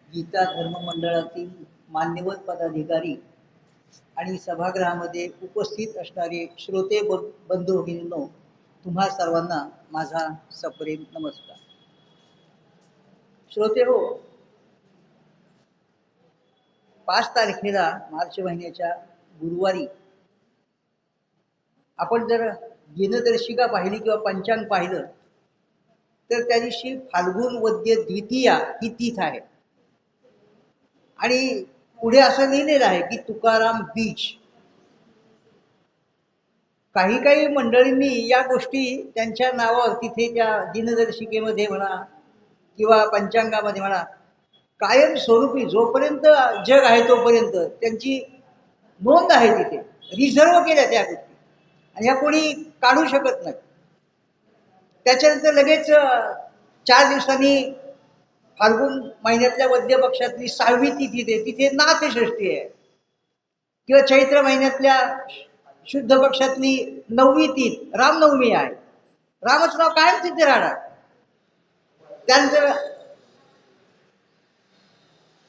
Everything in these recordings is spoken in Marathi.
गीता धर्म मंडळातील मान्यवर पदाधिकारी आणि सभागृहामध्ये उपस्थित असणारे श्रोते बंधू भगिनींनो, तुम्हा सर्वांना माझा सप्रेम नमस्कार. श्रोते हो, 5 तारखेला मार्च महिन्याच्या गुरुवारी आपण जर दिनदर्शिका पाहिली किंवा पंचांग पाहिलं तर त्या दिवशी फाल्गुन वद्य द्वितीया ही तिथी आहे. आणि पुढे असं लिहिलेलं आहे की तुकाराम बीज. काही काही मंडळींनी या गोष्टी त्यांच्या नावावर तिथे त्या दिनदर्शिकेमध्ये म्हणा किंवा पंचांगामध्ये म्हणा कायम स्वरूपी जोपर्यंत जग आहे तोपर्यंत त्यांची नोंद आहे, तिथे रिझर्व केल्या त्या गोष्टी आणि ह्या कोणी काढू शकत नाही. त्याच्यानंतर लगेच 4 दिवसांनी फाल्गुन महिन्यातल्या वद्य पक्षातली 6वी तिथी तिथे नाथषष्ठी आहे किंवा चैत्र महिन्यातल्या शुद्ध पक्षातली 9वी तिथी रामनवमी आहे. रामच नाव कायम तिथे राहणार. त्यानंतर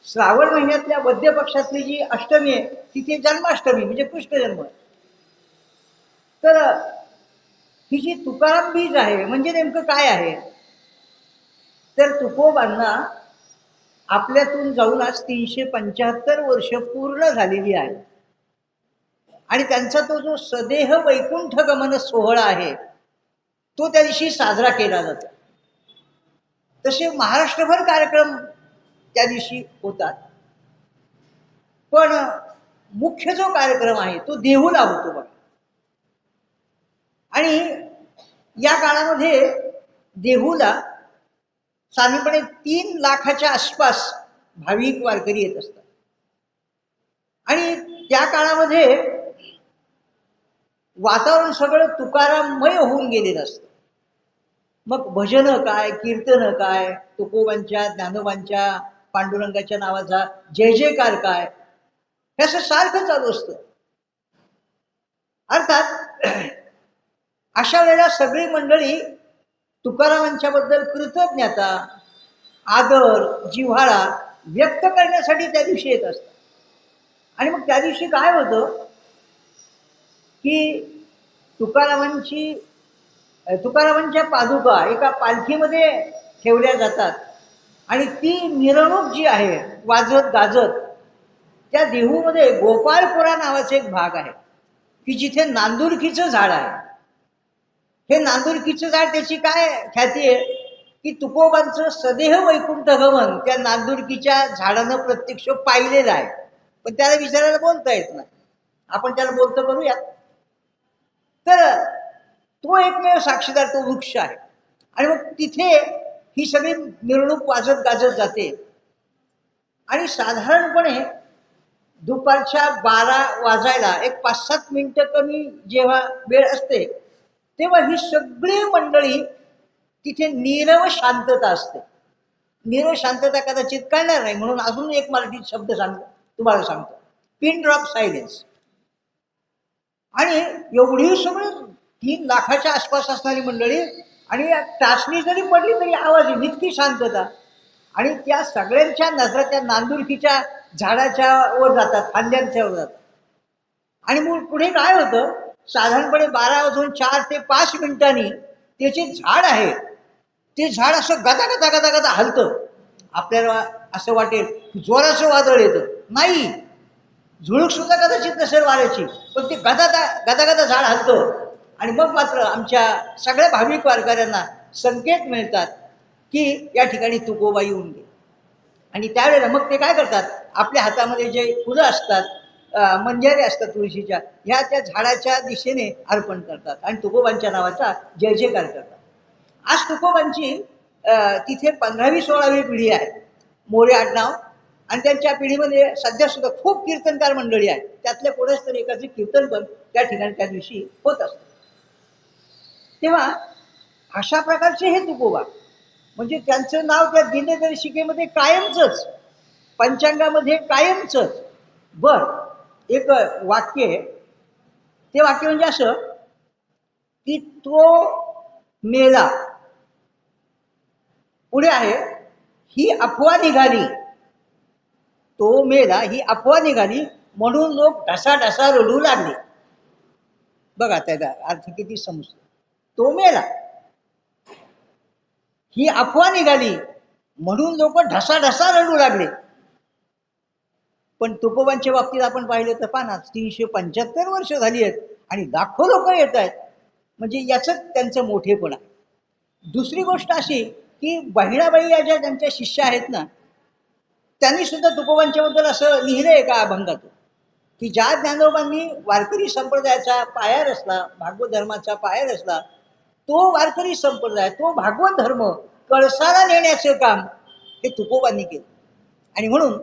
श्रावण महिन्यातल्या वद्य पक्षातली जी अष्टमी आहे तिथे जन्माष्टमी म्हणजे कृष्ण जन्म. तर ही जी तुकाराम बीज आहे म्हणजे नेमकं काय आहे, तर तुकोबांना आपल्यातून जाऊन आज 375 वर्ष पूर्ण झालेली आहे आणि त्यांचा तो जो सदेह वैकुंठ गमन सोहळा आहे तो त्या दिवशी साजरा केला जातो. तसे महाराष्ट्रभर कार्यक्रम त्या दिवशी होतात, पण मुख्य जो कार्यक्रम आहे तो देहूला होतो बघा. आणि या काळामध्ये देहूला साधारणपणे 3 लाखाच्या आसपास भाविक वारकरी येत असतात. आणि त्या काळामध्ये वातावरण सगळं तुकाराममय होऊन गेलेलं असतं. मग भजन काय, कीर्तन काय, तुकोबांच्या ज्ञानोबांच्या पांडुरंगाच्या नावाचा जय जयकार काय, हे असं सारखं चालू असतं. अर्थात अशा वेळेला सगळी मंडळी तुकारामांच्या बद्दल कृतज्ञता, आदर, जिव्हाळा व्यक्त करण्यासाठी त्या दिवशी येत असतात. आणि मग त्या दिवशी काय होतं की तुकारामांच्या पादुका एका पालखीमध्ये ठेवल्या जातात आणि ती मिरवणूक जी आहे वाजत गाजत त्या देहूमध्ये गोपाळपुरा नावाचा एक भाग आहे की जिथे नांदुरकीचं झाड आहे. हे नांदुरकीचं झाड त्याची काय ख्याती आहे की तुकोबांचं सदेह वैकुंठ गमन त्या नांदुरकीच्या झाडानं प्रत्यक्ष पाहिलेलं आहे, पण त्याला विचारायला बोलता येत नाही. आपण त्याला बोलतो करूयात. तर तो एकमेव साक्षीदार तो वृक्ष आहे. आणि मग तिथे ही सगळी मिरवणूक वाजत गाजत जाते आणि साधारणपणे दुपारच्या 12 वाजायला एक 5-7 मिनिटं कमी जेव्हा वेळ असते तेव्हा ही सगळी मंडळी तिथे नीरव शांतता असते. नीरव शांतता कदाचित कळणार नाही म्हणून अजून एक मराठी शब्द तुम्हाला सांगतो, पिन ड्रॉप सायलेन्स. आणि एवढी सगळी 3 लाखाच्या आसपास असणारी मंडळी आणि टाचणी जरी पडली तरी आवाज येईल इतकी शांतता. आणि त्या सगळ्यांच्या नजरा त्या नांदुरकीच्या झाडाच्या वर जातात, फांद्यांच्या वर जातात. आणि मग पुढे काय होतं, साधारणपणे 12 वाजून 4 ते 5 मिनिटांनी त्याचे झाड आहे ते झाड असं गदा गदा गदा गदा हलतं. आपल्याला असं वाटेल जोराचं वादळ येतं, नाही, झुळूक सुद्धा कदाचित नसेल वाऱ्याची, पण ते गदा गदा गदा झाड हलतं. आणि मग मात्र आमच्या सगळ्या भाविक वारकऱ्यांना संकेत मिळतात की या ठिकाणी तुकोबा येऊन गेले. आणि त्यावेळेला मग ते काय करतात, आपल्या हातामध्ये जे फुलं असतात, मंजारे असतात तुळशीच्या, ह्या त्या झाडाच्या दिशेने अर्पण करतात आणि तुकोबांच्या नावाचा जय जयकार करतात. आज तुकोबांची तिथे 15वी-16वी पिढी आहे, मोरे आडनाव. आणि त्यांच्या पिढीमध्ये सध्या सुद्धा खूप कीर्तनकार मंडळी आहेत. त्यातल्या कोणाच तरी एकाचे कीर्तन पण त्या ठिकाणी त्या दिवशी होत असतं. तेव्हा अशा प्रकारचे हे तुकोबा म्हणजे त्यांचं नाव त्या दिनदर्शिकेमध्ये कायमच, पंचांगामध्ये कायमच. बर, एक वाक्य आहे, ते वाक्य म्हणजे असं की तो मेला, पुढे आहे ही अफवा निघाली तो मेला ही अफवा निघाली म्हणून लोक ढसा ढसा रडू लागले. बघा त्याचा अर्थ किती समजतो. तो मेला ही अफवा निघाली म्हणून लोक ढसा ढसा रडू लागले. पण तुकोबांच्या बाबतीत आपण पाहिलं तर पाना 375 वर्ष झाली आहेत आणि लाखो लोक येत आहेत, म्हणजे याच त्यांचं मोठेपण आहे. दुसरी गोष्ट अशी की बहिणाबाई या ज्या त्यांच्या शिष्या आहेत ना, त्यांनी सुद्धा तुकोबांच्या बद्दल असं लिहिलंय का अभंगातून की ज्या ज्ञानोबांनी वारकरी संप्रदायाचा पाया रचला, भागवत धर्माचा पाया रचला, तो वारकरी संप्रदाय, तो भागवत धर्म कळसाला नेण्याचे काम हे तुकोबांनी केलं. आणि म्हणून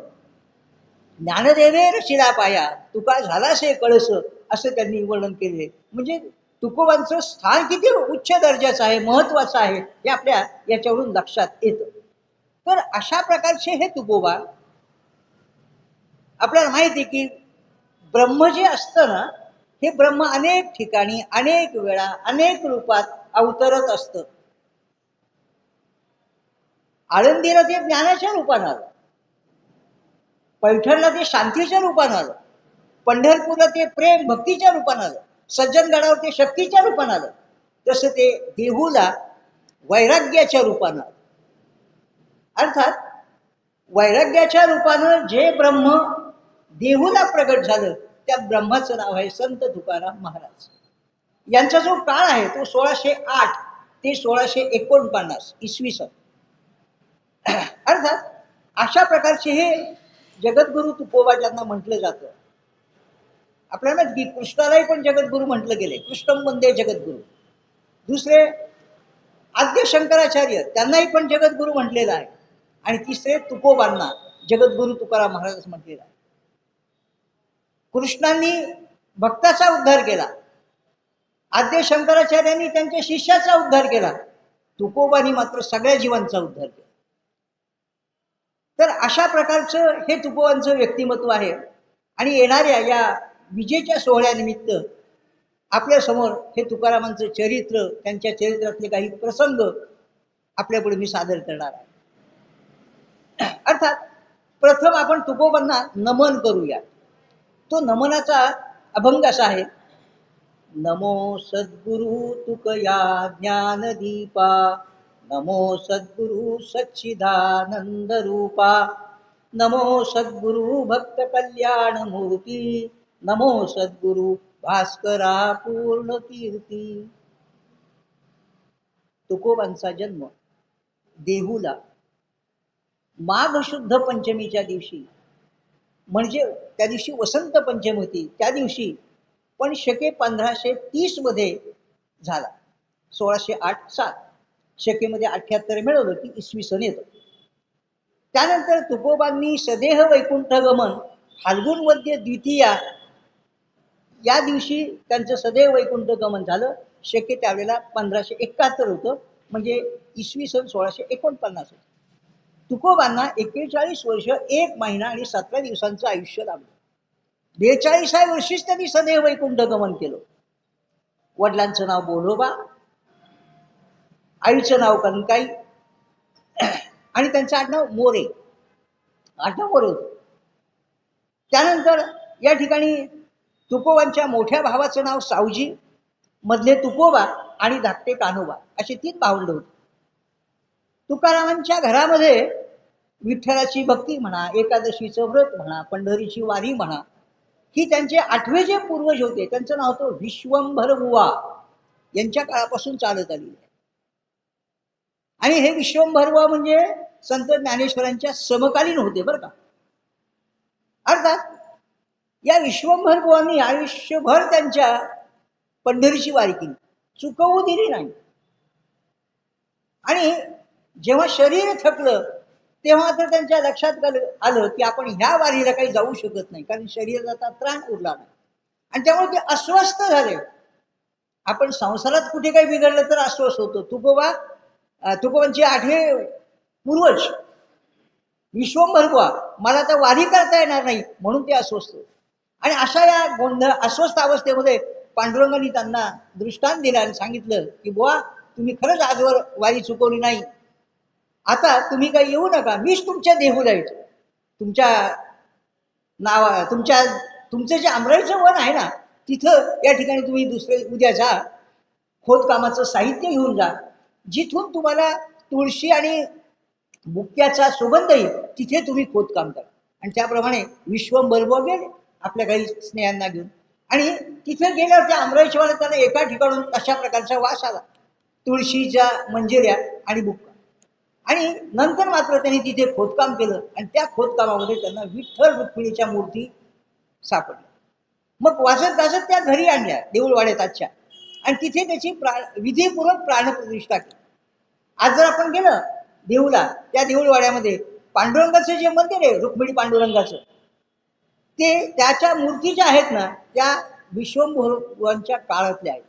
ज्ञानदेवे रचिला पाया तुका झालासे कळस असं त्यांनी वर्णन केले. म्हणजे तुकोबांचं स्थान किती उच्च दर्जाचं आहे, महत्वाचं आहे हे आपल्या याच्यावरून लक्षात येतं. तर अशा प्रकारचे हे तुकोबा, आपल्याला माहिती आहे की ब्रह्म जे असतं ना, हे ब्रह्म अनेक ठिकाणी अनेक वेळा अनेक रूपात अवतरत असतं. आळंदीला ते ज्ञानाच्या रूपानं आलं, पैठणला ते शांतीच्या रूपानं आलं, पंढरपूरला ते प्रेम भक्तीच्या रूपानं आलं, सज्जनगडावर ते शक्तीच्या रूपानं आलं, तसं ते देहूला वैराग्याच्या रूपानं आलं. अर्थात वैराग्याच्या रूपानं जे ब्रह्म देहूला प्रगट झालं त्या ब्रह्माचं नाव आहे संत तुकाराम महाराज. यांचा जो काळ आहे तो 1608 ते 1649 इसवी सन. अर्थात अशा प्रकारचे हे जगद्गुरु तुकोबा ज्यांना म्हटलं जातं. आपल्याला की कृष्णालाही पण जगद्गुरु म्हटलं गेले, कृष्णम वंदे जगद्गुरु. दुसरे आद्य शंकराचार्य त्यांनाही पण जगद्गुरु म्हटलेलं आहे. आणि तिसरे तुकोबांना जगद्गुरु तुकाराम महाराज म्हटलेला आहे. कृष्णांनी भक्ताचा उद्धार केला, आद्य शंकराचार्यांनी त्यांच्या शिष्याचा उद्धार केला, तुकोबांनी मात्र सगळ्या जीवांचा उद्धार केला. तर अशा प्रकारचं हे तुकोबांचं व्यक्तिमत्व आहे. आणि येणाऱ्या या विजेच्या सोहळ्यानिमित्त आपल्या समोर हे तुकारामांचं चरित्र, त्यांच्या चरित्रातले काही प्रसंग आपल्यापुढे मी सादर करणार आहे. अर्थात प्रथम आपण तुकोबांना नमन करूया. तो नमनाचा अभंग असा आहे. नमो सद्गुरु तुकया ज्ञानदीपा, नमो सद्गुरु सच्चिदानंद रूपा, नमो सद्गुरु भक्त कल्याण मूर्ती, नमो सद्गुरु भास्करा पूर्ण कीर्ती. तुकोबांचा जन्म देहूला माघ शुद्ध पंचमीच्या दिवशी, म्हणजे त्या दिवशी वसंत पंचमी होती त्या दिवशी, पण शके 1530 मध्ये झाला. 1608-7 शकेमध्ये 78 मिळवलं की इसवी सन येतं. त्यानंतर तुकोबांनी सदेह वैकुंठ गमन फाल्गुन वद्य द्वितीया या दिवशी त्यांचं सदैव वैकुंठ गमन झालं. शके त्यावेळेला 1571 होतं, म्हणजे इसवी सन 1649 होतं. तुकोबांना 41 वर्ष 1 महिना आणि 17 दिवसांचं आयुष्य लाभलं. 42व्या वर्षीच त्यांनी सदैव वैकुंठ गमन केलं. वडिलांचं नाव बोलोबा, आईचं नाव कनकाई आणि त्यांचं आडनाव मोरे, आडनाव मोरे होतं. त्यानंतर या ठिकाणी तुकोबांच्या मोठ्या भावाचं नाव सावजी, मधले तुकोबा आणि धाकटे कान्होबा असे 3 भावंड होते. तुकारामांच्या घरामध्ये विठ्ठलाची भक्ती म्हणा, एकादशीचं व्रत म्हणा, पंढरीची वारी म्हणा, ही त्यांचे 8वे जे पूर्वज होते त्यांचं नाव होतं विश्वंभर बुवा, यांच्या काळापासून चालत आलेली आहे. आणि हे विश्वंभर बुवा म्हणजे संत ज्ञानेश्वरांच्या समकालीन होते बरं का. अर्थात या विश्वंभर बुवांनी आयुष्यभर त्यांच्या पंढरीची वारी केली, चुकवू दिली नाही. आणि जेव्हा शरीर थकलं तेव्हा तर त्यांच्या लक्षात आलं की आपण ह्या वारीला काही जाऊ शकत नाही, कारण शरीराचा त्राण उरला नाही. आणि त्यामुळे ते अस्वस्थ झाले. आपण संसारात कुठे काही बिघडलं तर अस्वस्थ होतो. तुकोबांचे 8वे पूर्वज विश्वंभर बुवा मला तर वारी करता येणार नाही म्हणून ते अस्वस्थ होते. आणि अशा या अस्वस्थ अवस्थेमध्ये पांडुरंगांनी त्यांना दृष्टांत दिला आणि सांगितलं की बुवा तुम्ही खरंच आजवर वारी चुकवली नाही, आता तुम्ही काही येऊ नका, मीच तुमच्या देहूला येतो. तुमच्या तुमचं जे आमराईचं वन आहे ना, तिथं या ठिकाणी तुम्ही दुसरे उद्या जा, खोदकामाचं साहित्य घेऊन जा, जिथून तुम्हाला तुळशी आणि बुक्याचा सुगंध येईल तिथे तुम्ही खोदकाम करा. आणि त्याप्रमाणे विश्वंभर गेले आपल्या काही स्नेहांना घेऊन, आणि तिथे गेल्यावर त्या आमराईच्या त्याला एका ठिकाणून अशा प्रकारचा वास आला, तुळशीच्या मंजिऱ्या आणि बुक्का. आणि नंतर मात्र त्यांनी तिथे खोदकाम केलं आणि त्या खोदकामामध्ये त्यांना विठ्ठल रुक्मिणीच्या मूर्ती सापडल्या. मग वाजत गाजत त्या घरी आणल्या देऊळवाड्यात आजच्या, आणि तिथे त्याची विधीपूर्वक प्राणप्रतिष्ठा केली. आज जर आपण गेलं देऊला, त्या देऊळवाड्यामध्ये पांडुरंगाचं जे मंदिर आहे रुक्मिणी पांडुरंगाचं, ते त्याच्या मूर्ती ज्या आहेत ना त्या विश्वंभरांच्या काळातल्या आहेत.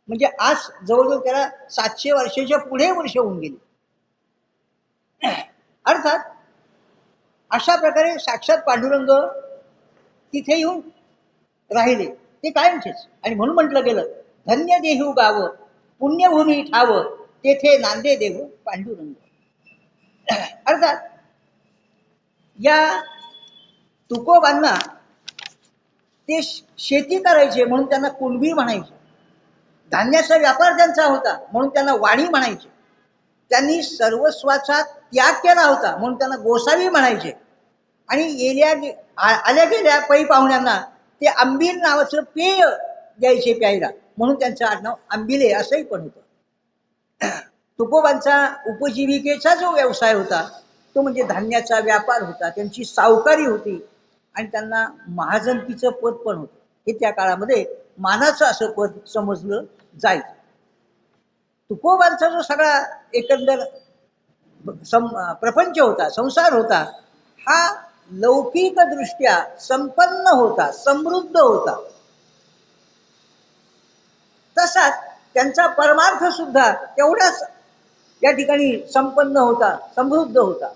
म्हणजे आज जवळजवळ त्याला 700 वर्षाच्या पुढे वर्ष होऊन गेली. अर्थात अशा प्रकारे साक्षात पांडुरंग तिथे येऊन राहिले ते कायमचेच. आणि म्हणून म्हटलं गेलं, धन्य देहू गाव पुण्यभूमी ठाव तेथे नांदे देव पांडुरंग. अर्थात या तुकोबांना ते शेती करायचे म्हणून त्यांना कुणबी म्हणायचे, धान्याचा व्यापार त्यांचा होता म्हणून त्यांना वाणी म्हणायचे, त्यांनी सर्वस्वाचा त्याग केला होता म्हणून त्यांना गोसावी म्हणायचे, आणि आल्या गेल्या पै पाहुण्यांना ते आंबील नावाचं पेय द्यायचे प्यायला म्हणून त्यांचं आडनाव आंबिले असंही पण होतं. तुकोबांचा उपजीविकेचा जो व्यवसाय होता तो म्हणजे धान्याचा व्यापार होता, त्यांची सावकारी होती, आणि त्यांना महाजनकीचं पद पण होतं. हे त्या काळामध्ये मानाचं असं पद समजलं जायचं. तुकोबांचा जो सगळा एकंदर प्रपंच होता, संसार होता, हा लौकिक दृष्ट्या संपन्न होता, समृद्ध होता. तसाच त्यांचा परमार्थ सुद्धा तेवढाच या ठिकाणी संपन्न होता, समृद्ध होता.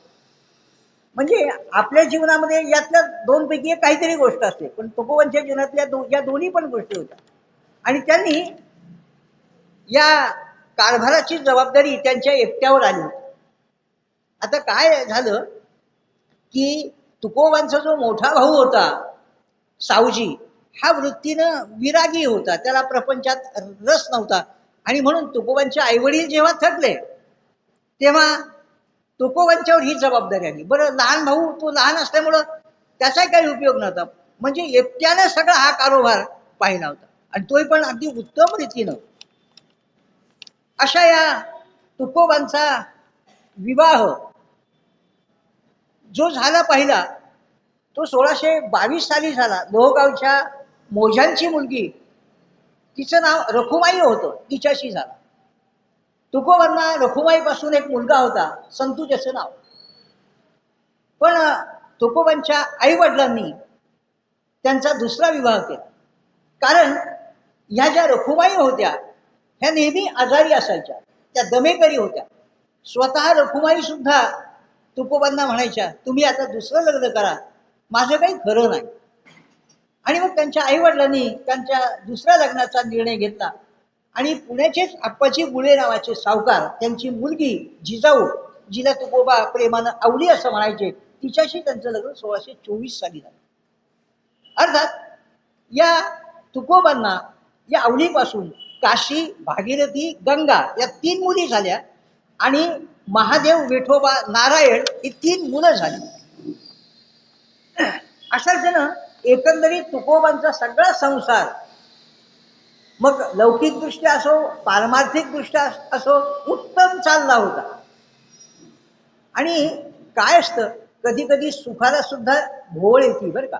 म्हणजे आपल्या जीवनामध्ये यातल्या दोनपैकी एक काहीतरी गोष्ट असते, पण तुकोबांच्या जीवनातल्या या दोन्ही पण गोष्टी होत्या. आणि त्यांनी या कारभाराची जबाबदारी त्यांच्या एकट्यावर आली होती. आता काय झालं की तुकोबांचा जो मोठा भाऊ होता सावजी, हा वृत्तीनं विरागी होता, त्याला प्रपंचात रस नव्हता. आणि म्हणून तुकोबांचे आईवडील जेव्हा थकले तेव्हा तुकोबांच्यावर ही जबाबदारी आली. बरं, लहान भाऊ तो लहान असल्यामुळं त्याचा काही उपयोग नव्हता, म्हणजे एकट्यानं सगळा हा कारोबार पाहिला होता, आणि तोही पण अगदी उत्तम रीतीनं. अशा या तुकोबांचा विवाह जो झाला पहिला तो 1622 साली झाला. लोहगावच्या मोजांची मुलगी, तिचं नाव रखुमाई होतं, तिच्याशी झाला. तुकोबांना रखुमाई पासून एक मुलगा होता, संतू त्याचं नाव. पण तुकोबांच्या आई वडिलांनी त्यांचा दुसरा विवाह केला, कारण ह्या ज्या रखुमाई होत्या ह्या नेहमी आजारी असायच्या, त्या दमेकरी होत्या. स्वतः रखुमाई सुद्धा तुकोबांना म्हणायच्या, तुम्ही आता दुसरं लग्न करा, माझं काही खरं नाही. आणि मग त्यांच्या आई वडिलांनी त्यांच्या दुसऱ्या लग्नाचा निर्णय घेतला, आणि पुण्याचेच आप्पाजी गुळे नावाचे सावकार, त्यांची मुलगी जिजाऊ, जिला तुकोबा प्रेमानं आवली असं म्हणायचे, तिच्याशी त्यांचं लग्न 1624 साली झालं. अर्थात या तुकोबांना या आवलीपासून काशी, भागीरथी, गंगा या 3 मुली झाल्या, आणि महादेव, विठोबा, नारायण ही 3 मुलं झाली. अशा जण एकंदरीत तुकोबांचा सगळा संसार मग लौकिक दृष्ट्या असो, पारमार्थिक दृष्ट्या असो, उत्तम चालला होता. आणि काय असतं, कधी कधी सुखाला सुद्धा भोवळ येते बरं का,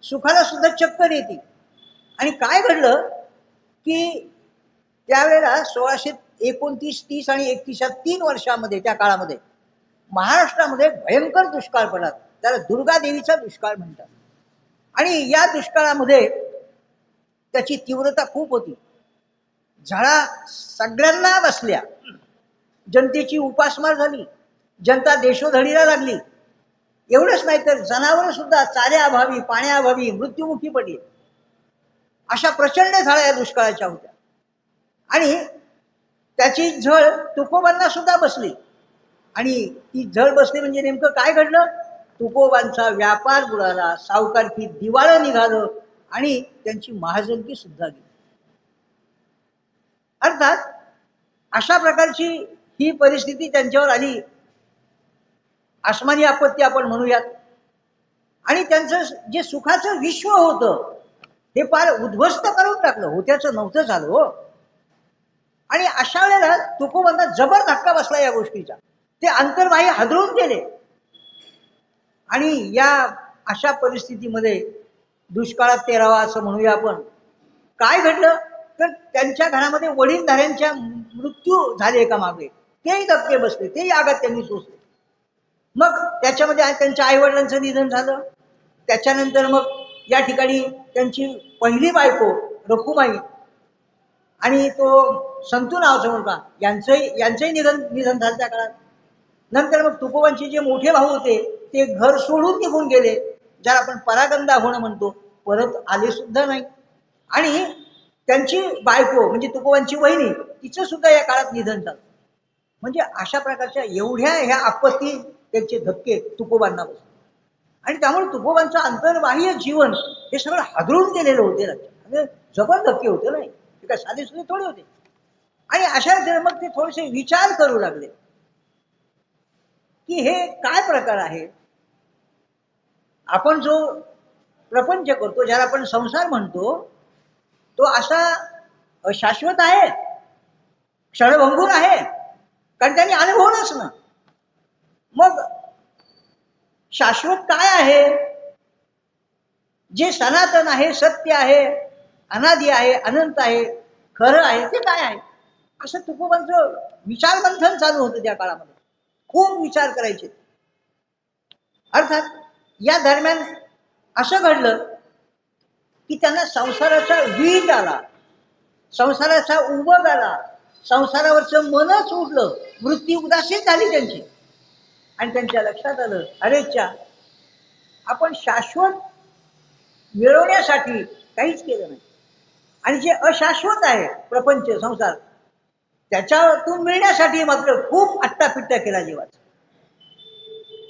सुखाला सुद्धा चक्कर येते. आणि काय घडलं की त्यावेळेला 1629, 30 आणि 31 या 3 वर्षामध्ये, त्या काळामध्ये महाराष्ट्रामध्ये भयंकर दुष्काळ पडला, त्याला दुर्गादेवीचा दुष्काळ म्हणतात. आणि या दुष्काळामध्ये त्याची तीव्रता खूप होती, झळा सगळ्यांना बसल्या, जनतेची उपासमार झाली, जनता देशोधडीला लागली. एवढंच नाही तर जनावर सुद्धा चाऱ्याअभावी, पाण्याअभावी मृत्युमुखी पडली. अशा प्रचंड झळा या दुष्काळाच्या होत्या. आणि त्याची झळ तुकोबांना सुद्धा बसली. आणि ती झळ बसली म्हणजे नेमकं काय घडलं, तुकोबांचा व्यापार बुडाला, सावकारकी दिवाळं निघालं आणि त्यांची महाजनकी सुद्धा गेली. अर्थात अशा प्रकारची ही परिस्थिती त्यांच्यावर आली, आसमानी आपत्ती आपण म्हणूयात. आणि त्यांचं जे सुखाचं विश्व होतं हे फार उद्ध्वस्त करून टाकलं, होत्याचं नव्हतं झालं हो. आणि अशा वेळेला तुकोबांना जबर धक्का बसला या गोष्टीचा. ते अंतर्बाह्य हादरून गेले. आणि या अशा परिस्थितीमध्ये दुष्काळात तेरावा असं म्हणूया आपण. काय घडलं तर त्यांच्या घरामध्ये वडीलधाऱ्यांच्या मृत्यू झाले एका मागे, तेही धक्के बसले, तेही आघात त्यांनी सोसले. मग त्याच्यामध्ये त्यांच्या आई वडिलांचं निधन झालं. त्याच्यानंतर मग या ठिकाणी त्यांची पहिली बायको रखुमाई आणि तो संतू नावाचा मुलगा यांचंही निधन झालं त्या काळात. नंतर मग तुकोबांचे जे मोठे भाऊ होते ते घर सोडून निघून गेले, ज्याला आपण परागंदा होणं म्हणतो, परत आले सुद्धा नाही. आणि त्यांची बायको म्हणजे तुकोबांची वहिनी, तिचं सुद्धा या काळात निधन झालं. म्हणजे अशा प्रकारच्या एवढ्या ह्या आपत्ती, त्यांचे धक्के तुकोबांना बसले. आणि त्यामुळे तुकोबांचं अंतर्बाह्य जीवन हे सगळं हादरून गेलेलं होते. म्हणजे जबर धक्के होते नाही, ते काय साधे सुधे थोडे होते. आणि अशा मग ते थोडेसे विचार करू लागले की हे काय प्रकार आहे. आपण जो प्रपंच करतो, ज्याला आपण संसार म्हणतो, तो असा शाश्वत आहे, क्षणभंगूर आहे, कारण त्यांनी अनुभवलंच ना. मग शाश्वत काय आहे, जे सनातन आहे, सत्य आहे, अनादि आहे, अनंत आहे, खरं आहे, ते काय आहे. असं तुकोबांचं विचारमंथन चालू होतं त्या काळामध्ये. खूप विचार करायचे. अर्थात या दरम्यान असं घडलं की त्यांना संसाराचा वीट आला, संसाराचा उबग आला, संसारावरचं मनच उडलं, वृत्ती उदासीन झाली त्यांची. आणि त्यांच्या लक्षात आलं, अरेच्या, आपण शाश्वत मिळवण्यासाठी काहीच केलं नाही. आणि जे अशाश्वत आहे प्रपंच संसार, त्याच्यातून मिळण्यासाठी मात्र खूप अट्टापिट्टा केला जीवाचा.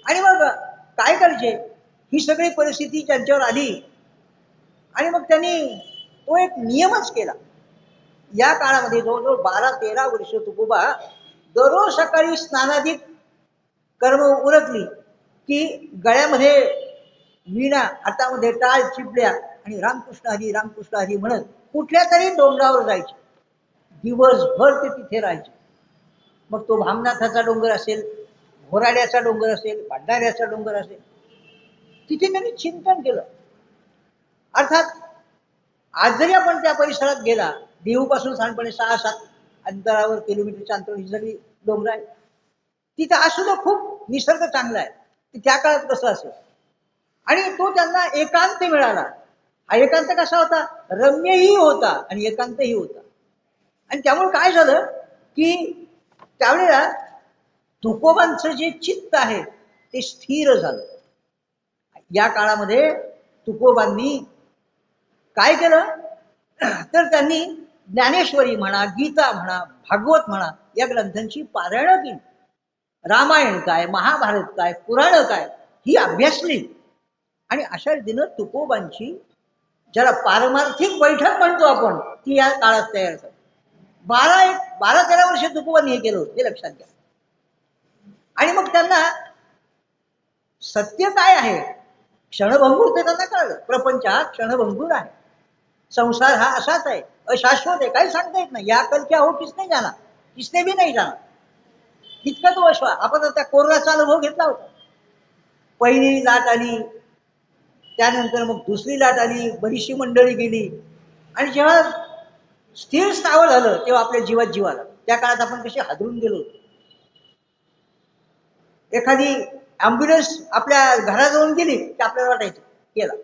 आणि मग काय करायचे, ही सगळी परिस्थिती त्यांच्यावर आली. आणि मग त्यांनी तो एक नियमच केला. या काळामध्ये जवळजवळ 12-13 वर्ष तुकोबा दररोज सकाळी स्नानाधिक कर्म उरकली की गळ्यामध्ये वीणा, हातामध्ये टाळ चिपल्या आणि रामकृष्ण हरी रामकृष्ण हरी म्हणत कुठल्या तरी डोंगरावर जायचे. दिवसभर ते तिथे राहायचे. मग तो भामनाथाचा डोंगर असेल, घोराड्याचा डोंगर असेल, भंडाऱ्याचा डोंगर असेल, तिथे त्यांनी चिंतन केलं. अर्थात आज जरी आपण त्या परिसरात गेला, देहूपासून साधारणपणे 6-7 अंतरावर, किलोमीटरच्या अंतरावर ही सगळी डोंगर आहे, तिथं असुद्धा खूप निसर्ग चांगला आहे. त्या काळात कसं असेल. आणि तो त्यांना एकांत मिळाला. हा एकांत कसा होता, रम्यही होता आणि एकांतही होता. आणि त्यामुळे काय झालं की त्यावेळेला तुकोबांचं जे चित्त आहे ते स्थिर झालं. या काळामध्ये तुकोबांनी काय केलं तर त्यांनी ज्ञानेश्वरी म्हणा, गीता म्हणा, भागवत म्हणा, या ग्रंथांची पारायणं केली. रामायण काय, महाभारत काय, पुराण काय, ही अभ्यासली. आणि अशा रीतीनं तुकोबांची, ज्याला पारमार्थिक बैठक म्हणतो आपण, ती या काळात तयार झाली. 12-13 वर्ष तुकोबांनी हे केलं होतं, हे लक्षात घ्या. आणि मग त्यांना सत्य काय आहे, क्षणभंगूर ते त्यांना कळलं. प्रपंच हा क्षणभंगूर आहे, संसार हा असाच आहे, अशाश्वत आहे, काही सांगता येत नाही. या कल क्या हो किसने जाना, किसने भी नाही जाना. इतका तो अश्वा. आपण त्या कोरोनाचा अनुभव घेतला होता. पहिली लाट आली, त्यानंतर मग दुसरी लाट आली, बरीचशी मंडळी गेली. आणि जेव्हा स्थिर स्थावर झालं तेव्हा आपल्या जीवात जीव आला. त्या काळात आपण कसे हादरून गेलो. एखादी ॲम्ब्युलन्स आपल्या घराजवळून गेली की आपल्याला वाटायचं गेला.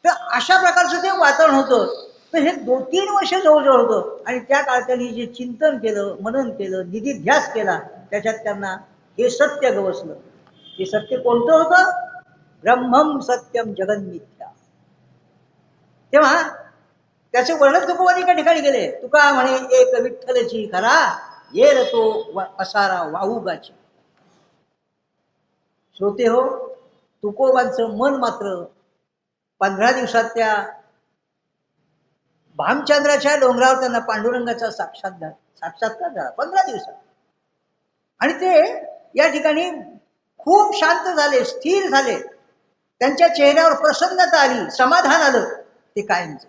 तर अशा प्रकारचं ते वातावरण होतं. तर हे 2-3 वर्ष जवळजवळ होतं. आणि त्या काळात त्यांनी जे चिंतन केलं, मनन केलं, निधिध्यास केला, त्याच्यात त्यांना हे सत्य गवसलं. हे सत्य कोणतं होतं, ब्रह्मम सत्यम जगन्मिथ्या. तेव्हा त्याचे वर्णन तुकोबांनी एका ठिकाणी गेले. तुका म्हणे एक विठ्ठलची खरा, येर तो असारा वाहुगाची. श्रोते हो, तुकोबांचं मन मात्र 15 दिवसात त्या भामचंद्राच्या डोंगरावर त्यांना पांडुरंगाचा साक्षात्कार झाला 15 दिवसात. आणि ते या ठिकाणी खूप शांत झाले, स्थिर झाले. त्यांच्या चेहऱ्यावर प्रसन्नता आली, समाधान आलं, ते कायमच.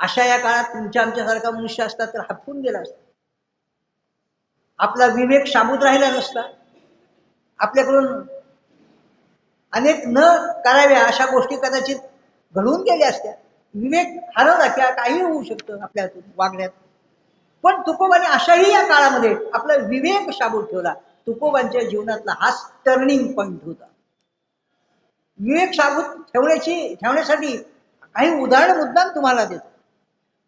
अशा या काळात तुमच्या आमच्यासारखा मनुष्य असता तर हटकून गेला असता. आपला विवेक शाबूत राहिला नसता. आपल्याकडून अनेक न कराव्या अशा गोष्टी कदाचित घडून गेल्या असत्या. विवेक हरवला की काही होऊ शकतं आपल्यातून वागण्यात. पण तुकोबाने अशाही या काळामध्ये आपला विवेक शाबूत ठेवला. तुकोबांच्या जीवनातला हाच टर्निंग पॉइंट होता. विवेक शाबूत ठेवण्यासाठी काही उदाहरण मुद्दाम तुम्हाला देतो.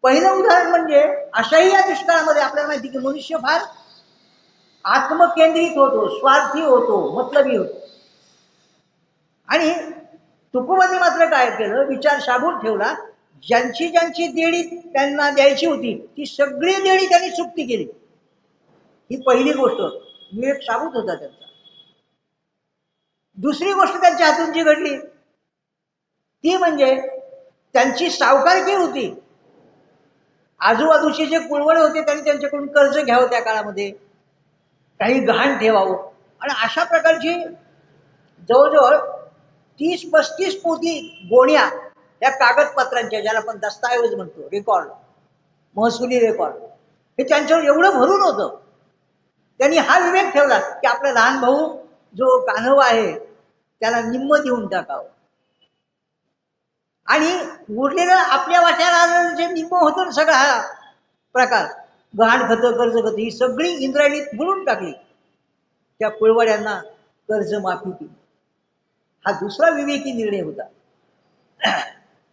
पहिलं उदाहरण म्हणजे अशाही या दुष्काळामध्ये आपल्याला माहिती की मनुष्य फार आत्मकेंद्रित होतो, स्वार्थी होतो, मतलबी होतो. आणि तुकोबांनी मात्र काय केलं, विचार शाबूत ठेवला. ज्यांची ज्यांची देणी त्यांना द्यायची होती ती सगळी देणी त्यांनी चुकती केली. ही पहिली गोष्ट, विवेक शाबूत होता त्यांचा. दुसरी गोष्ट त्यांच्या हातून जी घडली ती म्हणजे त्यांची सावकारकी होती. आजूबाजूचे जे कुळवडे होते त्यांनी त्यांच्याकडून कर्ज घ्यावं त्या काळामध्ये, काही गहाण ठेवावं. आणि अशा प्रकारची जवळजवळ 30-35 पोती गोण्या या कागदपत्रांच्या, ज्याला आपण दस्तऐवज म्हणतो, रेकॉर्ड, महसुली रेकॉर्ड, हे त्यांच्यावर एवढं भरून होतं. त्यांनी हा विवेक ठेवला की आपला लहान भाऊ जो कान्हवा आहे त्याला निम्म देऊन टाकावं. आणि उरलेलं आपल्या वाट्याला आलेलं जे निम्म होतं सगळा हा प्रकार, गहाण खतं, कर्ज खतं, ही सगळी इंद्रायणीत बुडून टाकली. त्या कुळवड्यांना कर्ज माफी केली. हा दुसरा विवेकी निर्णय होता.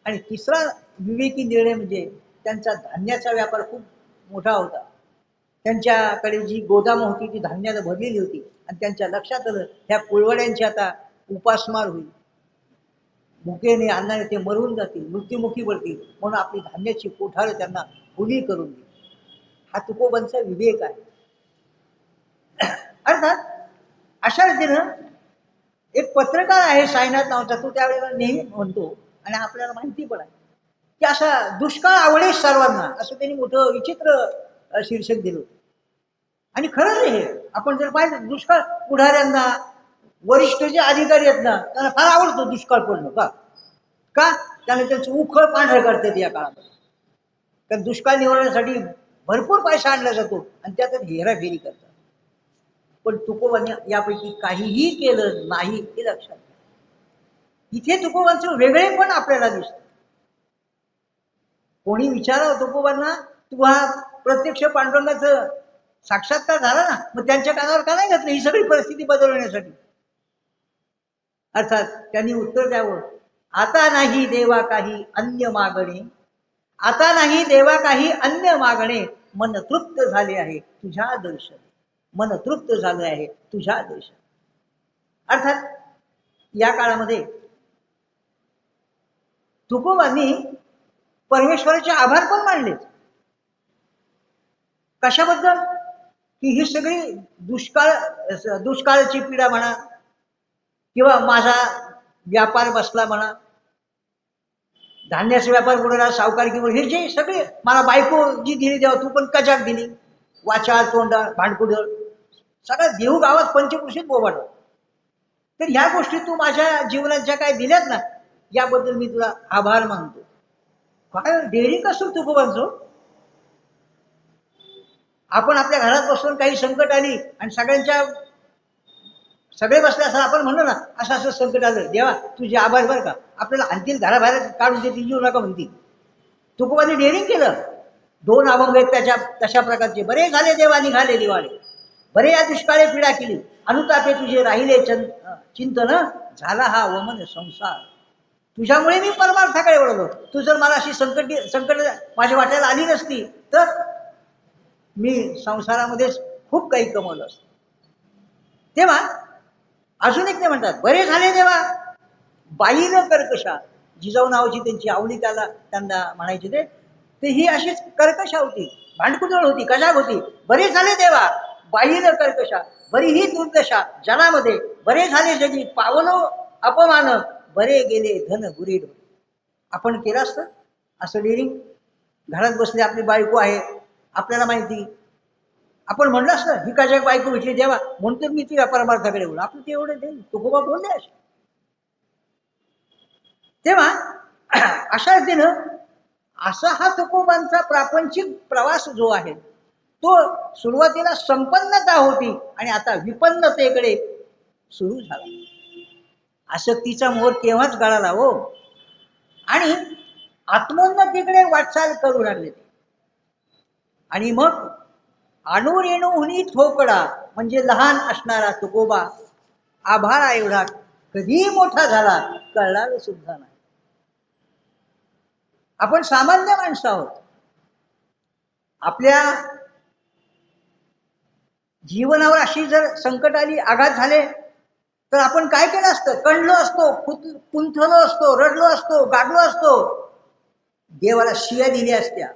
आणि तिसरा विवेकी निर्णय म्हणजे त्यांचा धान्याचा व्यापार खूप मोठा होता. त्यांच्याकडे जी गोदाम होती ती धान्यानं भरलेली होती. आणि त्यांच्या लक्षात आलं ह्या कुळवड्यांची आता उपासमार होईल, भुकेने अन्नाने ते मरून जातील, मृत्युमुखी पडतील, म्हणून आपली धान्याची कोठार त्यांना खुली करून दिली. हा तुकोबांचा विवेक आहे. अर्थात अशा रीतीनं एक पत्रकार आहे साईनाथ नावाचा, तो त्यावेळेला नेहमी म्हणतो आणि आपल्याला माहिती पण आहे की असा दुष्काळ आवडेल सर्वांना, असं त्यांनी मोठं विचित्र शीर्षक दिलं. आणि खरंच हे आपण जर पाहिलं, दुष्काळ पुढाऱ्यांना, वरिष्ठ जे अधिकारी आहेत ना, त्यांना फार आवडतो दुष्काळ पडणं. का त्याने त्यांचं उखळ पांढरं करतात या काळामध्ये. कारण दुष्काळ निवारण्यासाठी भरपूर पैसा आणला जातो आणि त्यातच हेराफेरी करतात. पण तुकोबांनी यापैकी काहीही केलं नाही हे लक्षात घ्या. इथे तुकोबांचं वेगळेपण आपल्याला दिसतं. कोणी विचारावं तुकोबांना, तू हा प्रत्यक्ष पांडुरंगाचं साक्षात्कार झाला ना, मग त्यांच्या कानावर का नाही घातलं ही सगळी परिस्थिती बदलवण्यासाठी? अर्थात त्यांनी उत्तर द्यावं, आता नाही देवा काही अन्य मागणे, आता नाही देवा काही अन्य मागणे, मन तृप्त झाले आहे तुझ्या दर्शने, मन तृप्त झाले आहे तुझ्या दर्शने. अर्थात या काळामध्ये तुकोबांनी परमेश्वराचे आभार पण मानले. कशाबद्दल? की ही सगळी दुष्काळाची पीडा म्हणा, किंवा माझा व्यापार बसला म्हणा, धान्याचा व्यापार बुडाला, सावकारकी, हे जे सगळे, मला बायको जी दिली देवा तू पण कजाक दिली, वाचा तोंडा भांडकुदळ, सगळं देऊ गावात पंचकृषीत बोबाड. तर ह्या गोष्टी तू माझ्या जीवनात ज्या काय दिल्यात ना, याबद्दल मी तुला आभार मानतो. काय डेअरिंग असतो तुकोबांचो. आपण आपल्या घरात बसून काही संकट आली आणि सगळे बसले असं आपण म्हणलो ना, असं असं संकट आलं, देवा तुझे आभार बरं का, आपल्याला आणतील घराबाहेर काढून देतील, येऊ नका म्हणतील. तुकोबांनी डेअरिंग केलं. 2 अभंग आहेत त्याच्या तशा प्रकारचे. बरे झाले देवा निघाले दिवाळे, बरे या दुष्काळे पीडा केली, अनुतापे तुझे राहिले चिंतन, झाला हा वमन संसार, तुझ्यामुळे मी परमार्थाकडे वळलो. तू जर मला अशी संकट माझ्या वाट्याला आली नसती तर मी संसारामध्ये खूप काही कमवलं असतं. तेव्हा अजून एक ते म्हणतात, बरे झाले देवा बाईनं कर्कशा, जिजाऊ नावाची त्यांची आवली त्यांना म्हणायची ते ही अशीच कर्कशा होती, भांडकुदळ होती, कजाग होती. बरे झाले देवा बाईनं कर्कशा, बरी ही दुर्दशा जनामध्ये, बरे झाले जगी पावलो अपमान, बरे गेले धन गुरीड. आपण केलं असतं असं डेअरिंग? घरात बसले, आपली बायको आहे, आपल्याला माहिती, आपण म्हणलं असतं ही काय बायको भेटली देवा म्हणतो मी ती परमार्थाकडे बोल, आपण ते एवढं देईल तुकोबा बोलले असे. तेव्हा अशा रीतीनं असा हा तुकोबांचा प्रापंचिक प्रवास जो आहे तो सुरुवातीला संपन्नता होती आणि आता विपन्नतेकडे सुरू झाला. आसक्तीचा मोर केव्हाच गळाला हो, आणि आत्मोन्नतीकडे वाटचाल करू लागले ते. आणि मग अणुरेणूहुनी ठोकळा म्हणजे लहान असणारा तुकोबा आभाळा एवढा कधी मोठा झाला कळणार सुद्धा नाही. आपण सामान्य माणसं आहोत. आपल्या जीवनावर अशी जर संकट आली, आघात झाले, तर आपण काय केलं असतं? कणलो असतो, कुंथलो असतो, रडलो असतो, गागलो असतो, देवाला शिव्या दिल्या असत्या,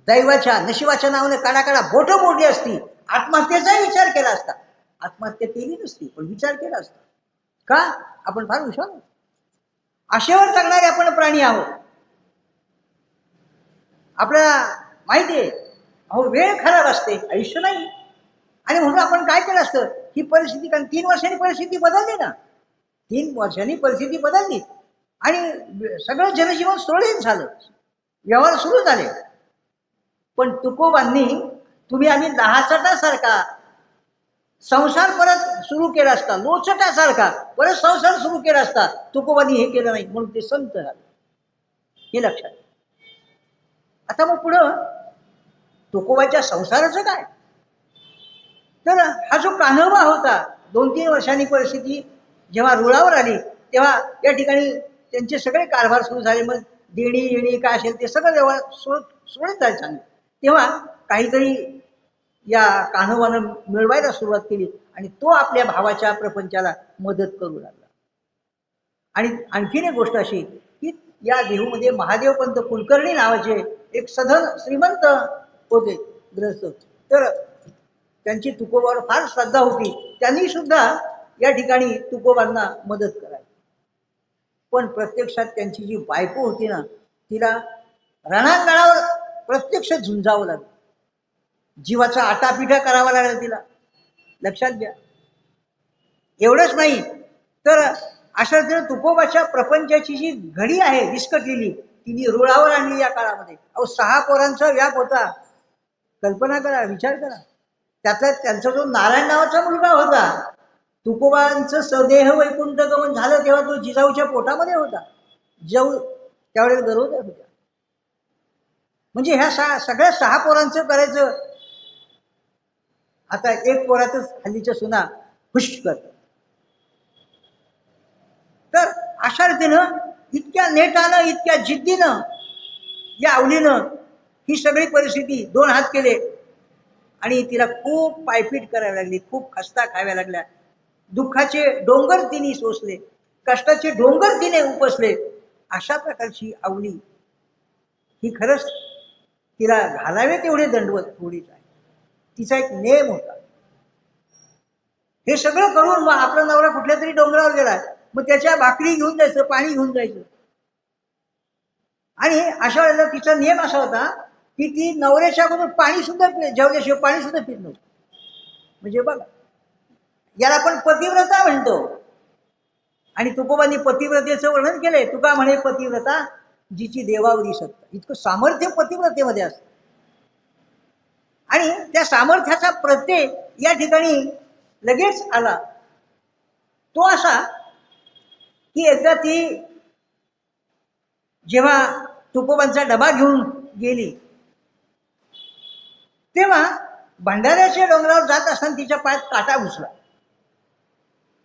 दैवाच्या नशिबाच्या नावाने काढा बोट मोडली असती, आत्महत्येचा विचार केला असता. आत्महत्या केली नसती पण विचार केला असता. का? आपण फार हुशार आहोत. आशेवर जगणारे आपण प्राणी आहोत. आपल्याला माहिती आहे अहो वेळ खराब असते, आयुष्य नाही. आणि म्हणून आपण काय केलं असतं? ही परिस्थिती, कारण 3 वर्षांनी परिस्थिती बदलली ना, 3 वर्षांनी परिस्थिती बदलली आणि सगळं जनजीवन सुरळीत झालं, व्यवहार सुरू झाले. पण तुकोबांनी तुम्ही आम्ही लहाचटासारखा संसार परत सुरू केला असता, लोचटासारखा परत संसार सुरू केला असता, तुकोबांनी हे केलं नाही म्हणून ते संत झाले, हे लक्षात. आता मग पुढं तुकोबाच्या संसाराचं काय? तर हा जो कान्होबा होता, 2-3 वर्षांनी परिस्थिती जेव्हा रुळावर आली तेव्हा या ठिकाणी त्यांचे सगळे कारभार सुरू झाले. मग देणी येणी काय असेल ते सगळं व्यवहार सुरळीत झाले चांगले. तेव्हा काहीतरी या कान्होबानं मिळवायला सुरुवात केली आणि तो आपल्या भावाच्या प्रपंचाला मदत करू लागला. आणि आणखीन एक गोष्ट अशी की या देहूमध्ये महादेवपंत कुलकर्णी नावाचे एक सधन श्रीमंत होते ग्रस्त. तर त्यांची तुकोबावर फार श्रद्धा होती. त्यांनी सुद्धा या ठिकाणी तुकोबांना मदत करावी. पण प्रत्यक्षात त्यांची जी बायको होती ना, तिला रणांगणावर प्रत्यक्ष झुंजावं लागलं, जीवाचा आटापिटा करावा लागला तिला. लक्षात घ्या. एवढंच नाही तर अशा तुकोबाच्या प्रपंचाची जी घडी आहे विस्कटलेली, तिने रुळावर आणली या काळामध्ये. अहो 6 पोरांचा व्याप होता. कल्पना करा, विचार करा. त्यातला त्यांचा जो नारायण नावाचा मुलगा होता, तुकोबांचं सदेह वैकुंठ गमन झालं तेव्हा तो जिजाऊच्या पोटामध्ये होता. जिजाऊ त्यावेळेस गर्भवती होत्या. म्हणजे ह्या सगळ्या 6 पोरांचं करायचं. आता एक पोरातच हल्लीच्या सुना खुश करतात. तर अशा रीतीनं इतक्या नेटानं, इतक्या जिद्दीनं या आवलीनं ही सगळी परिस्थिती 2 हात केले आणि तिला खूप पायपीट करायला लागली, खूप खस्ता खाव्या लागल्या. दुःखाचे डोंगर तिने सोसले, कष्टाचे डोंगर तिने उपसले. अशा प्रकारची आवली ही खरंच तिला घालावे तेवढे दंडवत थोडीच आहे. तिचा एक नेम होता. हे सगळं करून मग आपला नवरा कुठल्या तरी डोंगरावर गेला, मग त्याच्या भाकरी घेऊन जायचं, पाणी घेऊन जायचं. आणि अशा वेळेला तिचा नियम असा होता की ती नवऱ्याच्या अगोदर पाणी सुद्धा जेवल्याशिवाय पाणी सुद्धा पित नव्हतं. म्हणजे बघा, याला आपण पतिव्रता म्हणतो. आणि तुकोबांनी पतिव्रतेचं वर्णन केलंय. तुका म्हणे पतिव्रता जिची देवावरी सत्ता. इतकं सामर्थ्य पतिव्रतेमध्ये असतं. आणि त्या सामर्थ्याचा प्रत्यय या ठिकाणी लगेच आला. तो असा की एकदा ती जेव्हा तुकोबांचा डबा घेऊन गेली तेव्हा भंडाऱ्याच्या डोंगरावर जात असताना तिच्या पायात काटा घुसला.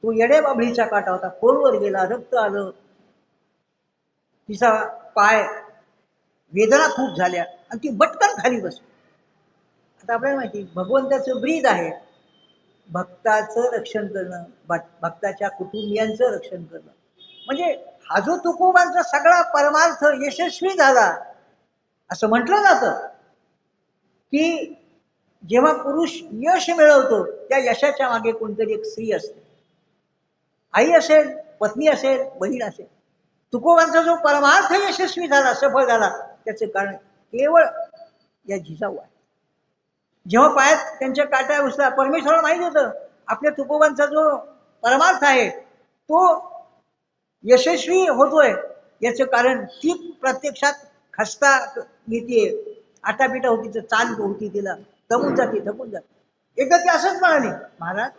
तो येडे बाबळीचा काटा होता. खोलवर गेला, रक्त आलं, तिचा पाय, वेदना खूप झाल्या आणि ती बटकन खाली बसली. आता आपल्याला माहिती भगवंताचं ब्रीद आहे, भक्ताचं रक्षण करणं, भक्ताच्या कुटुंबियांचं रक्षण करणं. म्हणजे हा जो तुकोबांचा सगळा परमार्थ यशस्वी झाला. असं म्हटलं जातं की जेव्हा पुरुष यश मिळवतो त्या यशाच्या मागे कोणतरी एक स्त्री असते, आई असेल, पत्नी असेल, बहीण असेल. तुकोबांचा जो परमार्थ यशस्वी झाला, सफळ झाला, त्याचे कारण केवळ या जिजाऊ आहे. जेव्हा पायात त्यांच्या काट्या घुसला, परमेश्वराला माहित होतं आपल्या तुकोबांचा जो परमार्थ आहे तो यशस्वी होतोय, याचं कारण ती प्रत्यक्षात खस्ता घेते, आटापिटा होती, तर चाल होती, तिला दमून जाते, थकून जाते. एकदा ती असंच म्हणाली, महाराज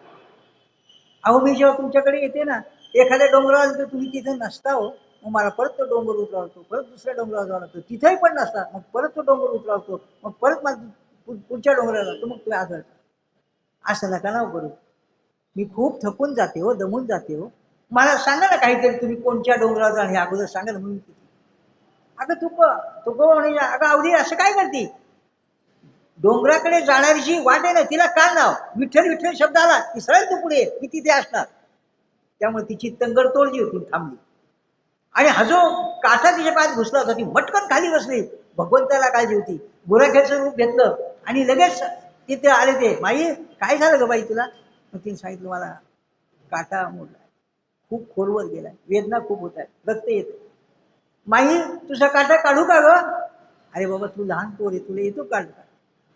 अहो मी जेव्हा तुमच्याकडे येते ना, एखाद्या डोंगरावर तर तुम्ही तिथे नसता हो, मग मला परत तो डोंगर उतरावतो, परत दुसऱ्या डोंगरावर जावं लागतो, तिथेही पण नसता, मग परत तो डोंगर उतरावतो, मग परत मला पुढच्या डोंगराला जातो, मग तुम्ही आदळता. असं नका ना करू, मी खूप थकून जाते हो, दमून जाते हो, मला सांगा ना काहीतरी, तुम्ही कोणत्या डोंगरावर जा हे अगोदर सांगा ना. म्हणून अगं तुक म्हणजे अगं अवधी असं काय करते, डोंगराकडे जाणारी जी वाट आहे ना तिला कान लाव, विठ्ठल विठ्ठल शब्द आला की सरळ तू पुढे, मी तिथे असणार. त्यामुळे तिची तंगड तोडली होती, थांबली. आणि हा जो काठा तिच्या पायात घुसला होता, ती मटकन खाली बसली. भगवंताला काळजी होती, गोरखेचं रूप घेतलं आणि लगेच तिथे आले ते, माई काय झालं ग बाई तुला. मग तिने सांगितलं मला काटा मोडला, खूप खोलवर गेलाय, वेदना खूप होत आहे, रक्त येत. माई तुझा काटा काढू का ग. अरे बाबा तू लहान पोर आहे, तुला येतो काढता.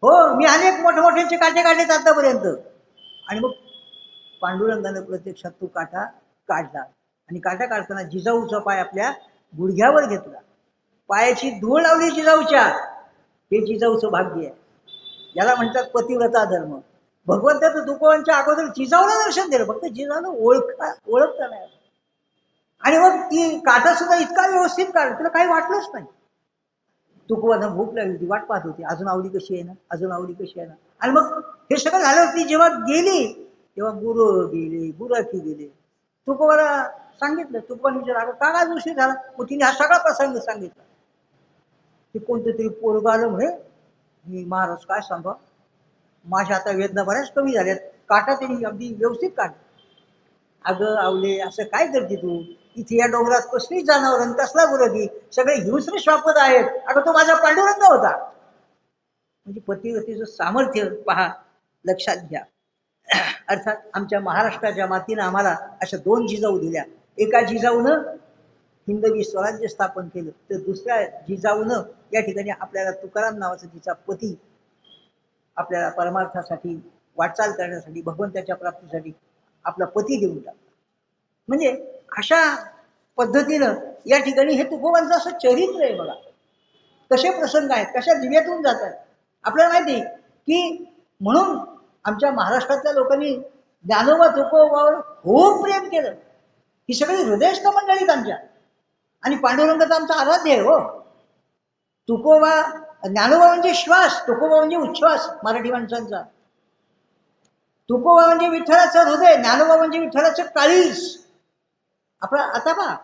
हो मी अनेक मोठमोठ्यांचे काटे काढलेत आतापर्यंत. आणि मग पांडुरंगानं प्रत्यक्षात तो काटा काढला, आणि काटा काढताना जिजाऊचा पाय आपल्या गुडघ्यावर घेतला, पायाची धूळ लावली जिजाऊच्या. हे जिजाऊचं भाग्य आहे, याला म्हणतात पतिव्रता धर्म. भगवंताचं तुकोबांच्या अगोदर जिजाऊला दर्शन दिलं, फक्त जिजाऊला ओळखता नाही. आणि मग ती काटा सुद्धा इतका व्यवस्थित काढ, तुला काही वाटलंच नाही. तुकोबांना भूक लागली होती, वाट पाहत होती, अजून आवडी कशी आहे ना, अजून आवडी कशी आहे ना. आणि मग हे सगळं झाल्यावरती जेव्हा गेली, तेव्हा गुरु गेले, गुराखी गेले. तुकोबाला सांगितलं, तुकोबाने विचारलं का काय उशीर झाला. मग तिने हा सगळा प्रसंग सांगितला. ते कोणतं तरी पोरग आलं म्हणे, मी महाराज काय सांगा, माझ्या आता वेदना बऱ्याच कमी झाल्यात, काटा त्यांनी अगदी व्यवस्थित काढ. अगं आवले असं काय करते तू, इथे या डोंगरात कसली जनावर आणि कसला गुरगी, सगळे हिंस्र श्वापद आहेत. अगं तो माझा पांडुरंग होता. म्हणजे पतिव्रतेचं सामर्थ्य पहा, लक्षात घ्या. अर्थात आमच्या महाराष्ट्राच्या मातीनं आम्हाला अशा दोन जिजाऊ दिल्या. एका जिजाऊनं हिंदवी स्वराज्य स्थापन केलं, तर दुसऱ्या जिजाऊनं या ठिकाणी आपल्याला तुकाराम नावाचा तिचा पती आपल्याला परमार्थासाठी, वाटचाल करण्यासाठी, भगवंताच्या प्राप्तीसाठी आपला पती देऊन टाकला. म्हणजे अशा पद्धतीनं या ठिकाणी हे तुकोबांचं असं चरित्र आहे बघा. कसे प्रसंग आहेत, कशा दिव्यातून जात आहेत. आपल्याला माहिती की म्हणून आमच्या महाराष्ट्रातल्या लोकांनी ज्ञानोबा तुकोबावर खूप प्रेम केलं. ही सगळी हृदयस्थ मंडळीत आमच्या, आणि पांडुरंगाचा आमचा आराध्य आहे हो. तुकोबा, ज्ञानोबा म्हणजे श्वास, तुकोबा म्हणजे उच्छ्वास मराठी माणसांचा. तुकोबा म्हणजे विठ्ठलाचं हृदय, ज्ञानोबा म्हणजे विठ्ठलाचं काळीज. आपला आता पहा,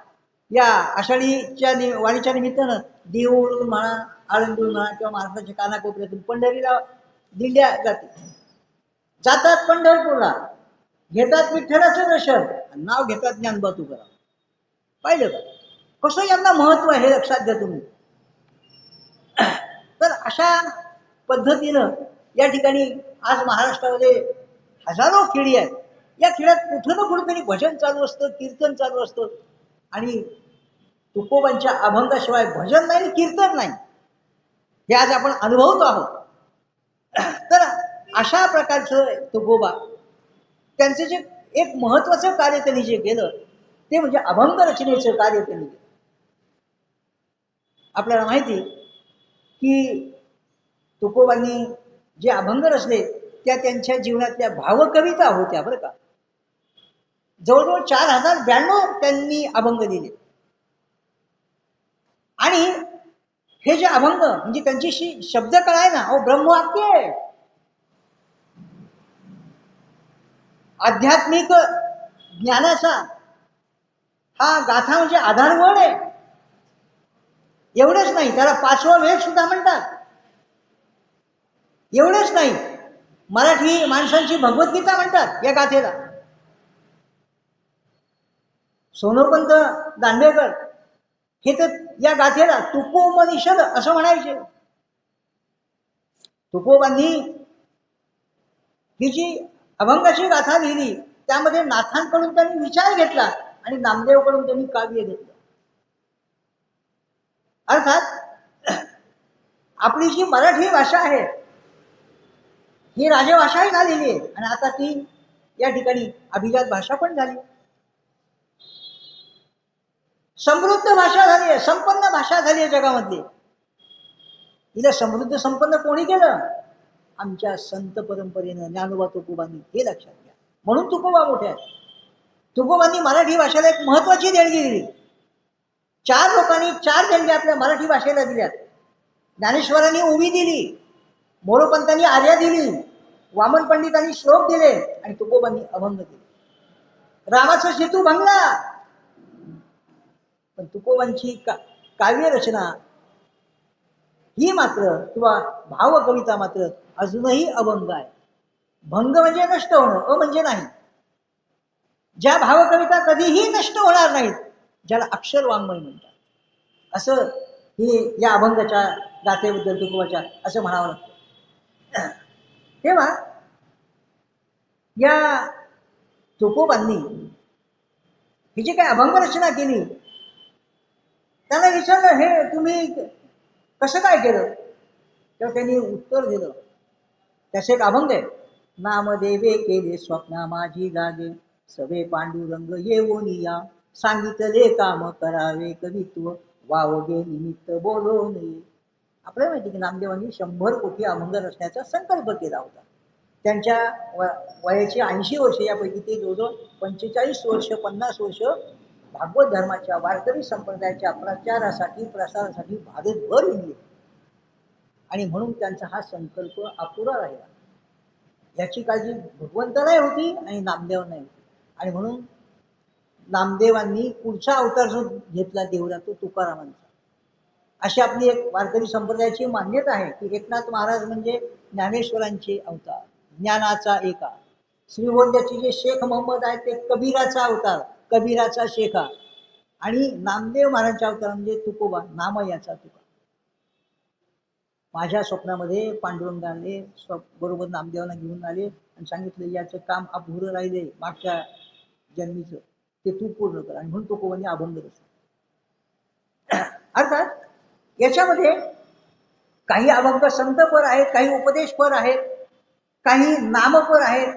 या आषाढीच्या वाणीच्या निमित्तानं देऊळून म्हणा, आळंदून म्हणा, किंवा महाराष्ट्राच्या कानाकोपऱ्यातून पंढरीला दिंड्या जातात पंढरपूरला, घेतात विठ्ठलाचं दर्शन, नाव घेतात ज्ञानोबा तुकाराम. पाहिलं का कसं यांना महत्व आहे, हे लक्षात घ्या तुम्ही. तर अशा पद्धतीनं या ठिकाणी आज महाराष्ट्रामध्ये हजारो खेडी आहेत. या खेड्यात कुठं ना कुठेतरी भजन चालू असतं, कीर्तन चालू असतं. आणि तुकोबांच्या अभंगाशिवाय भजन नाही, कीर्तन नाही, हे आज आपण अनुभवतो आहोत. तर अशा प्रकारचं तुकोबा, त्यांचे जे एक महत्वाचं कार्य त्यांनी जे केलं ते म्हणजे अभंग रचनेचं कार्य त्यांनी केलं. आपल्याला माहिती की तुकोबांनी जे अभंग रचले त्या त्यांच्या जीवनातल्या भावकविता होत्या बरं का. जवळजवळ 4092 त्यांनी अभंग दिले. आणि हे जे अभंग म्हणजे त्यांची शब्द कळाय ना, अहो ब्रह्मवाक्य आहे, आध्यात्मिक ज्ञानाचा हा गाथा म्हणजे आधारवड आहे. एवढंच नाही, त्याला पाचवा वेद सुद्धा म्हणतात. एवढंच नाही, मराठी माणसांची भगवद्गीता म्हणतात या गाथेला. सोनोपंत दांडेकर हे तर या गाथेला तुकोपनिषद असं म्हणायचे. तुकोबांनी ही जी अभंगाची गाथा लिहिली त्यामध्ये नाथांकडून त्यांनी विचार घेतला आणि नामदेवकडून त्यांनी काव्य घेतलं. अर्थात आपली जी मराठी भाषा आहे ही राजभाषाही झालेली आहे आणि आता ती या ठिकाणी अभिजात भाषा पण झाली, समृद्ध भाषा झाली आहे, संपन्न भाषा झाली आहे जगामधली. हिला समृद्ध संपन्न कोणी केलं? आमच्या संत परंपरेनं ज्ञानोबा तुकोबांनी, हे लक्षात घ्या. म्हणून तुकोबा मोठे आहेत. तुकोबांनी मराठी भाषेला एक महत्वाची देणगी दिली. 4 लोकांनी 4 देणगी आपल्या मराठी भाषेला दिल्यात. ज्ञानेश्वरांनी ओवी दिली, मोरोपंतांनी आर्या दिली, वामन पंडितांनी श्लोक दिले आणि तुकोबांनी अभंग दिले. रामाचा सेतू भंगला, पण तुकोबांची काव्य रचना ही मात्र किंवा भावकविता मात्र अजूनही अभंग आहे. भंग म्हणजे नष्ट होणं, म्हणजे नाही. ज्या भावकविता कधीही नष्ट होणार नाहीत, ज्याला अक्षर वाङ्मय म्हणतात, असं ही या अभंगाच्या गाथेबद्दल तुकोबाच्या असं म्हणावं लागतं. तेव्हा या तुकोबांनी ही जी काही अभंग रचना केली, त्यांना विचारलं हे तुम्ही कसं काय केलं? तेव्हा त्यांनी उत्तर दिलं. त्याचे एक अभंग आहे. नामदेवे केले स्वप्ना माझी जागे, सवे पांडुरंग येऊन या, सांगितले काम करावे कवित्व, वावगे निमित्त बोलो नये. आपल्याला माहिती की नामदेवांनी 100 कोटी अभंग रचण्याचा संकल्प केला होता. त्यांच्या वयाची 80 वर्ष, यापैकी ते जवळजवळ 45 वर्ष 50 वर्ष भागवत धर्माच्या वारकरी संप्रदायाच्या प्रचारासाठी प्रसारासाठी भारतभर हिंडले आणि म्हणून त्यांचा हा संकल्प अपुरा राहिला. याची काळजी भगवंतालाही होती आणि नामदेवांनाही होती. आणि म्हणून नामदेवांनी पुढचा अवतार जो घेतला देवरा, तो तुकारामांचा. अशी आपली एक वारकरी संप्रदायाची मान्यता आहे की एकनाथ महाराज म्हणजे ज्ञानेश्वरांचे अवतार, ज्ञानाचा एका. श्रीगोंद्याचे जे शेख मोहम्मद आहेत ते कबीराचा अवतार, कबीराचा शेखा. आणि नामदेव महाराजांचा अवतार म्हणजे तुकोबा, नामयाचा तुका. माझ्या स्वप्नामध्ये पांडुरंग आले, बरोबर नामदेवांना घेऊन आले आणि सांगितलं याचं काम अपुरं राहिले मागच्या जन्मीचं, ते तू पूर्ण कर. आणि म्हणून तुकोबांनी अभंग रचला. अर्थात याच्यामध्ये काही अभंग संतपर आहेत, काही उपदेशपर आहेत, काही नामपर आहेत,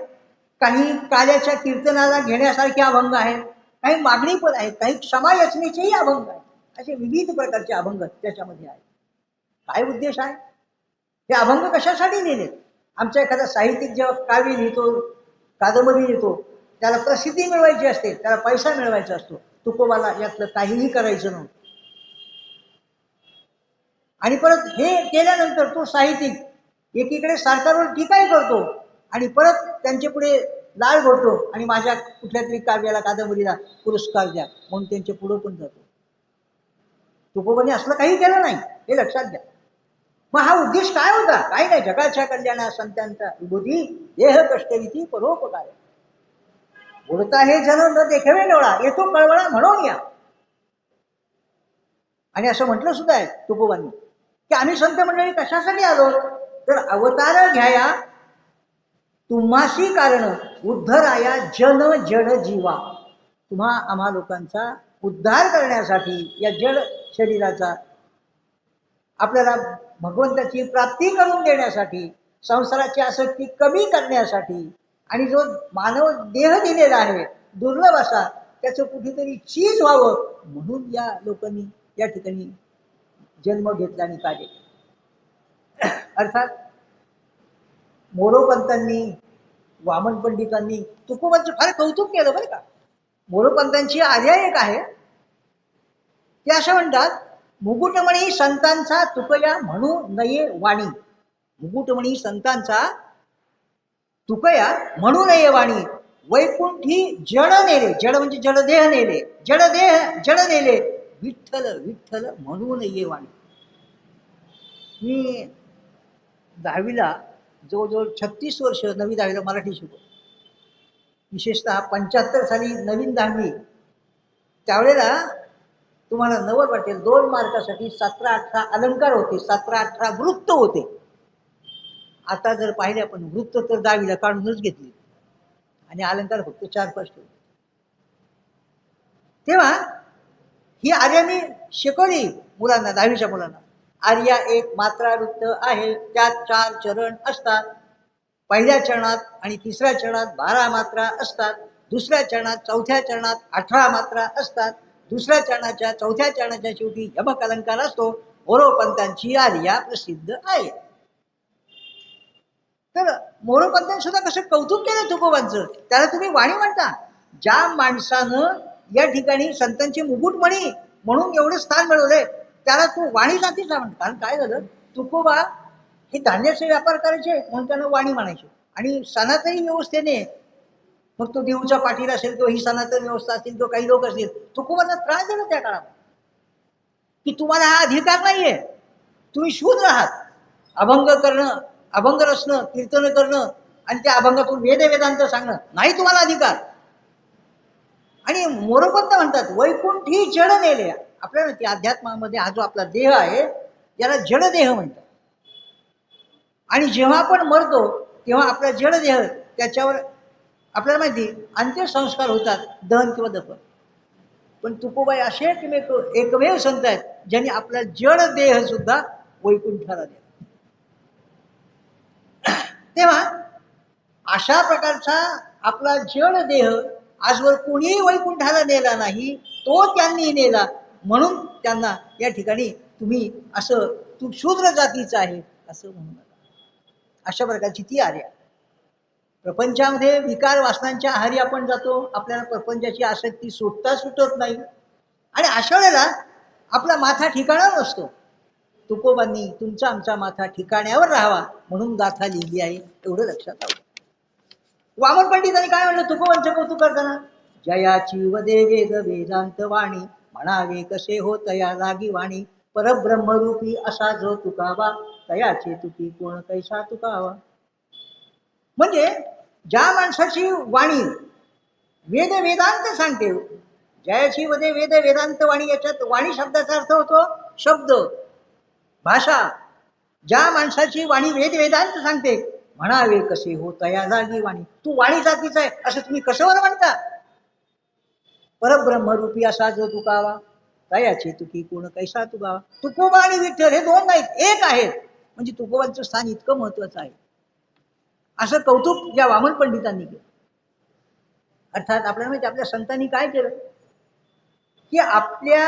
काही काल्याच्या कीर्तनाला घेण्यासारखे अभंग आहेत, काही मागणीपर आहेत, काही क्षमायाचनेचेही अभंग आहेत. असे विविध प्रकारचे अभंग त्याच्यामध्ये आहेत. काय उद्देश आहे? हे अभंग कशासाठी लिहिले? आमच्या एखादा साहित्यिक जेव्हा काव्य लिहितो, कादंबरी लिहितो, त्याला प्रसिद्धी मिळवायची असते, त्याला पैसा मिळवायचा असतो. तुकोबाला यातलं काहीही करायचं नव्हतं. आणि परत हे केल्यानंतर तो साहित्यिक एकीकडे सरकारवर टीकाही करतो आणि परत त्यांचे पुढे लाळ घोटतो आणि माझ्या कुठल्या तरी काव्याला कादंबरीला पुरस्कार द्या म्हणून त्यांच्या पुढे पण जातो. तुकोबाने असलं काही केलं नाही, हे लक्षात घ्या. मग हा उद्देश काय होता? काही नाही, जगाच्या कल्याणा संतांचा विभूती, देह कष्टविधी परोपकार. बोलता हे जन न देखावे डोळा, येतो कळवळा म्हणून या. आणि असं म्हटलं सुद्धा आहे तुकोबांनी की आम्ही संत मंडळी कशासाठी आलो? तर अवतार घ्याया तुम्हाशी कारण, उद्धराया जन जड जीवा. तुम्हा आम्हा लोकांचा उद्धार करण्यासाठी, या जड शरीराचा आपल्याला भगवंताची प्राप्ती करून देण्यासाठी, संसाराची आसक्ती कमी करण्यासाठी, आणि जो मानव देह दिलेला आहे दुर्लभ असा, त्याचं कुठेतरी चीज व्हावं म्हणून या लोकांनी या ठिकाणी जन्म घेतला आणि कार्य केलं. अर्थात मोरोपंतांनी, वामन पंडितांनी तुकोबांचं फार कौतुक केलं बरं का. मोरोपंतांची आर्या एक आहे, ते असं म्हणतात, मुकुटमणी संतांचा तुकया म्हणू नये वाणी. मुकुटमणी संतांचा तुकया म्हणू नये वाणी, वैकुंठी जड नेले, जड म्हणजे जडदेह नेले, जड नेले, विठ्ठल विठ्ठल म्हणू नये वाणी. मी 10वीला जवळजवळ 36 वर्ष 9वी 10वीला मराठी शिकलो. विशेषतः 75 साली नवीन 10वी, त्यावेळेला तुम्हाला नवल वाटेल, 2 मार्कासाठी 17-18 अलंकार होते, 17-18 वृत्त होते. आता जर पाहिले आपण वृत्त तर 10वीला काढूनच घेतली आणि अलंकार फक्त 4-5 ठेवले. तेव्हा ही आर्यांनी शिकवली मुलांना, 10वीच्या मुलांना. आर्या एक मात्रा वृत्त आहे, त्यात 4 चरण असतात. पहिल्या चरणात आणि तिसऱ्या चरणात 12 मात्रा असतात. दुसऱ्या चरणात, चौथ्या चरणात 18 मात्रा असतात. दुसऱ्या चरणाच्या, चौथ्या चरणाच्या शेवटी यमक अलंकार असतो. मोरोपंतांची आर्या प्रसिद्ध आहे. तर मोरोपंतांनी सुद्धा कसं कौतुक केलं तुकोबांचं, त्याला तुम्ही वाणी म्हणता. ज्या माणसानं या ठिकाणी संतांची मुकुटमणी म्हणून एवढं स्थान मिळवलंय त्याला तू वाणी जातीचा म्हणतो. कारण काय झालं, तुकोबा हे धान्याचे व्यापार करायचे म्हणून त्यांना वाणी म्हणायचे. आणि सनातनी व्यवस्थेने, मग तो देऊच्या पाठीला असेल किंवा ही सनातन व्यवस्था असेल किंवा काही लोक असतील, तुकोबांना त्रास दिला त्या काळात की तुम्हाला हा अधिकार नाहीये, तुम्ही शूद्र आहात. अभंग करणं, अभंग रचणं, कीर्तन करणं आणि त्या अभंगातून वेद वेदांत सांगणं नाही तुम्हाला अधिकार. आणि मोरोपंत म्हणतात वैकुंठी जड नेले. आपल्याला त्या अध्यात्मामध्ये हा जो आपला देह आहे याला जड देह म्हणतात. आणि जेव्हा आपण मरतो तेव्हा आपला जड देह त्याच्यावर आपल्याला माहिती अंत्यसंस्कार होतात, दहन किंवा दफन. पण तुकोबाई असे एकमेव संत आहेत ज्यांनी आपला जड देह सुद्धा वैकुंठाला दिला. तेव्हा अशा प्रकारचा आपला जड देह आजवर कोणीही वैकुंठाला नेला नाही, तो त्यांनी नेला. म्हणून त्यांना या ठिकाणी तुम्ही असं तू शूद्र जातीचा आहे असं म्हणू नका. अशा प्रकारची ती आर्या. प्रपंचामध्ये विकार वासनांच्या आहारी आपण जातो, आपल्याला प्रपंचाची आसक्ती सुटत नाही. आणि अशा वेळेला आपला माथा ठिकाणावर नसतो. तुकोबांनी तुमचा आमचा माथा ठिकाण्यावर राहावा म्हणून गाथा लिहिली आहे, एवढं लक्षात आलं. वामन पंडितांनी काय म्हणलं तुकोबांचं कौतुक करताना, जयाची वदे वेद वेदांत वाणी म्हणावे कसे हो तया लागी वाणी. परब्रह्मरूपी असा जो तुकावा तयाचे तुकी कोण कैसा तुकावा. म्हणजे ज्या माणसाची वाणी वेद वेदांत सांगते, जयाची वदे वेद वेदांत वाणी, याच्यात वाणी शब्दाचा अर्थ होतो शब्द, भाषा. ज्या माणसाची वाणी वेद वेदांत सांगते म्हणावे कसे हो तया जागी वाणी. तू वाणी जातीचा आहे असं तुम्ही कशावर म्हणता. परब्रह्मरूपी असा जो तुकावा तयाचे तुकी कोण कैसा तुकावा. तुकोबा आणि विठ्ठल हे दोन नाहीत, एक आहेत. म्हणजे तुकोबांचं स्थान इतकं महत्वाचं आहे असं कौतुक या वामन पंडितांनी केलं. अर्थात आपल्याला माहिती आपल्या संतांनी काय केलं की आपल्या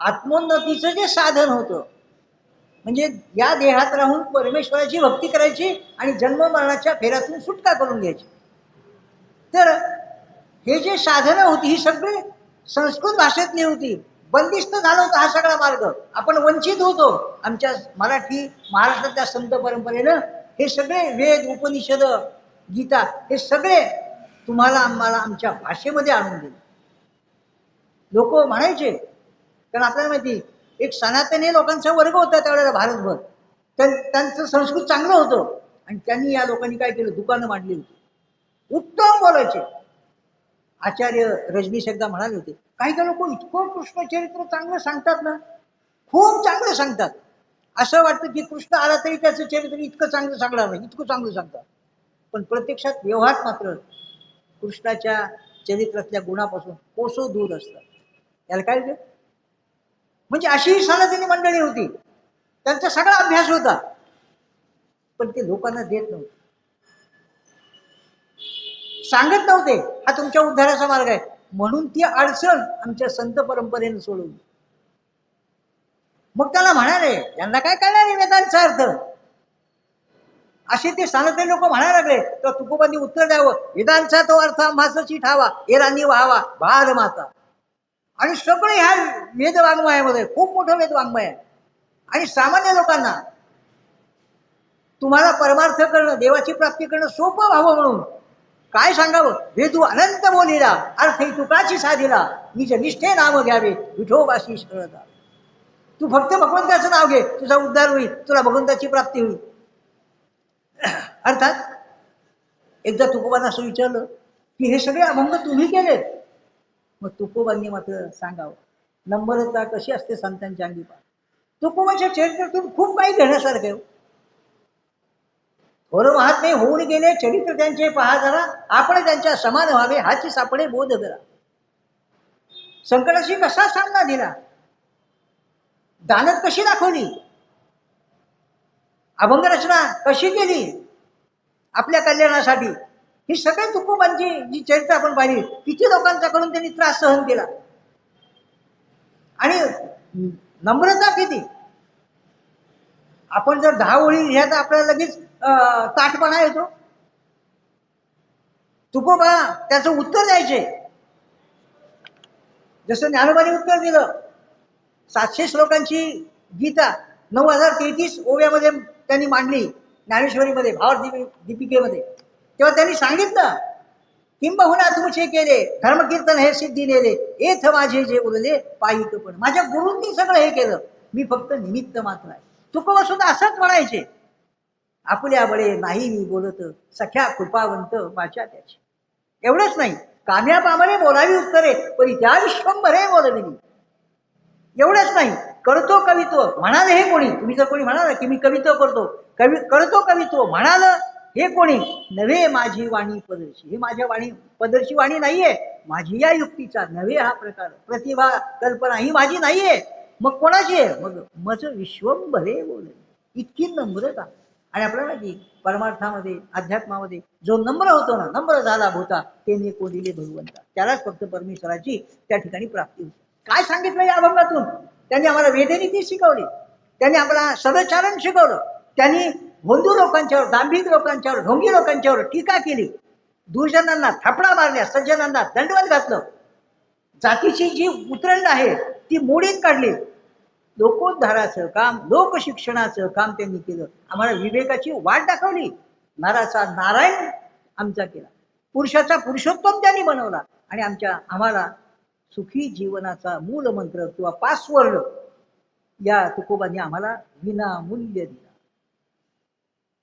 आत्मोन्नतीचं जे साधन होतं, म्हणजे या देहात राहून परमेश्वराची भक्ती करायची आणि जन्म मरणाच्या फेऱ्यातून सुटका करून घ्यायची. तर हे जे साधनं होती ही सगळी संस्कृत भाषेतली होती. बंदिस्त झाला होता हा सगळा मार्ग. आपण वंचित होतो. आमच्या मराठी महाराष्ट्राच्या संत परंपरेनं हे सगळे वेद, उपनिषद, गीता हे सगळे तुम्हाला आम्हाला आमच्या भाषेमध्ये आणून दिले. लोक म्हणायचे, कारण आपल्याला माहिती एक सनातनी लोकांचा वर्ग होता त्यावेळेला भारतभर. त्यांचं संस्कृत चांगलं होतं आणि त्यांनी या लोकांनी काय केलं, दुकानं मांडली होती. उत्तम बोलायचे. आचार्य रजनीश एकदा म्हणाले होते, काही काही लोक इतकं कृष्ण चरित्र चांगलं सांगतात ना, खूप चांगलं सांगतात. असं वाटतं की कृष्ण आला तरी त्याचं चरित्र इतकं चांगलं सांगणार नाही, इतकं चांगलं सांगतात. पण प्रत्यक्षात व्यवहार मात्र कृष्णाच्या चरित्रातल्या गुणापासून कोसो दूर असतात. याला काय म्हणजे अशी सनातनी मंडळी होती, त्यांचा सगळा अभ्यास होता, पण ते लोकांना देत नव्हते, सांगत नव्हते हा तुमच्या उद्धाराचा मार्ग आहे. म्हणून ती अडचण आमच्या संत परंपरेने सोडवली. मग त्याला म्हणाले यांना काय कळणार वेदांचा अर्थ, असे ते सनातनी लोक म्हणायला लागले. तर तुकोबांनी उत्तर द्यावं, वेदांचा तो अर्थ आम्हासची ठावा एरांनी व्हावा भार माता. आणि सगळे ह्या वेद वाङ्मयामध्ये खूप मोठं वेद वाङ्मय आहे. आणि सामान्य लोकांना तुम्हाला परमार्थ करणं, देवाची प्राप्ती करणं सोपं व्हावं म्हणून काय सांगावं, वेदू अनंत बोलिला अर्थ तुकाची साधिला निज निष्ठे नाम घ्यावे विठोबाशी शरणता. तू फक्त भगवंताचं नाव घे, तुझा उद्धार होईल, तुला भगवंताची प्राप्ती होईल. अर्थात एकदा तुकोबांना असं विचारलं की हे सगळे अभंग तुम्ही केले. मग तुकोबांनी मात्र सांगावं, नम्रता कशी असते संतांच्या अंगी पहा. तुकोबांच्या चरित्रातून खूप काही घेण्यासारखं आहे. थोर महात्मे होऊन गेले चरित्र त्यांचे पहा जरा, आपण त्यांच्या समान व्हावे हाची सापडे बोध करा. संकटाशी कसा सामना दिला, दानत कशी दाखवली, अभंग रचना कशी केली आपल्या कल्याणासाठी, ही सगळी तुकोबांची जी चरित्र आपण पाहिली, किती लोकांच्याकडून त्यांनी त्रास सहन केला आणि नम्रता किती. आपण जर 10 ओळी लिहिल्या तर आपल्याला लगेच ताठपणा येतो. तुकोबा त्याचं उत्तर द्यायचे. जसं ज्ञानोबांनी उत्तर दिलं, 700 श्लोकांची गीता 9033 ओव्यामध्ये त्यांनी मांडली, ज्ञानेश्वरीमध्ये भावदीपिकेमध्ये. तेव्हा त्यांनी सांगितलं, किंबहुना तुमचे केले धर्मकीर्तन हे सिद्धी नेले, एथ माझे जे उरले पायिक पण. माझ्या गुरूंनी सगळं हे केलं, मी फक्त निमित्त मात्र आहे. तुकोबा सुद्धा असंच म्हणायचे, आपल्या बळे नाही मी बोलत, सख्या कृपावंत वाचा त्याची. एवढंच नाही, काम्या पामरे बोलावी उत्तरे, परी त्या विश्वंभरे बोलविली. एवढंच नाही, करतो कवित्व म्हणाले हे कोणी. तुम्ही जर कोणी म्हणाल की मी कवित्व करतो, करतो कवित्व म्हणाल हे कोणी, नव्हे माझी वाणी पदर्शी. ही माझ्या वाणी पदर्शी वाणी नाहीये, माझी या युक्तीचा नव्हे हा प्रकार, प्रतिभा कल्पना ही माझी नाहीये. मग कोणाची आहे, मग मज विश्वंभरे बोल. इतकी नम्रता. आणि आपल्याला की परमार्थामध्ये अध्यात्मामध्ये जो नम्र होतो ना, नम्र झाला होता तेने कोणीले भगवंता, त्यालाच फक्त परमेश्वराची त्या ठिकाणी प्राप्ती होती. काय सांगितलं या अभंगातून, त्यांनी आम्हाला वेदनीती शिकवली, त्यांनी आम्हाला सदाचरण शिकवलं, त्यांनी भोंदू लोकांच्यावर, दांभिक लोकांच्यावर, ढोंगी लोकांच्यावर टीका केली, दुर्जनांना थापडा मारल्या, सज्जनांना दंडवत घातलं, जातीची जी उतरंड आहे ती मोडीत काढली. लोकोद्धाराचं काम, लोकशिक्षणाचं काम त्यांनी केलं. आम्हाला विवेकाची वाट दाखवली, नराचा नारायण आमचा केला, पुरुषाचा पुरुषोत्तम त्यांनी बनवला आणि आम्हाला सुखी जीवनाचा मूल मंत्र किंवा पासवर्ड या तुकोबांनी आम्हाला विनामूल्य दिला.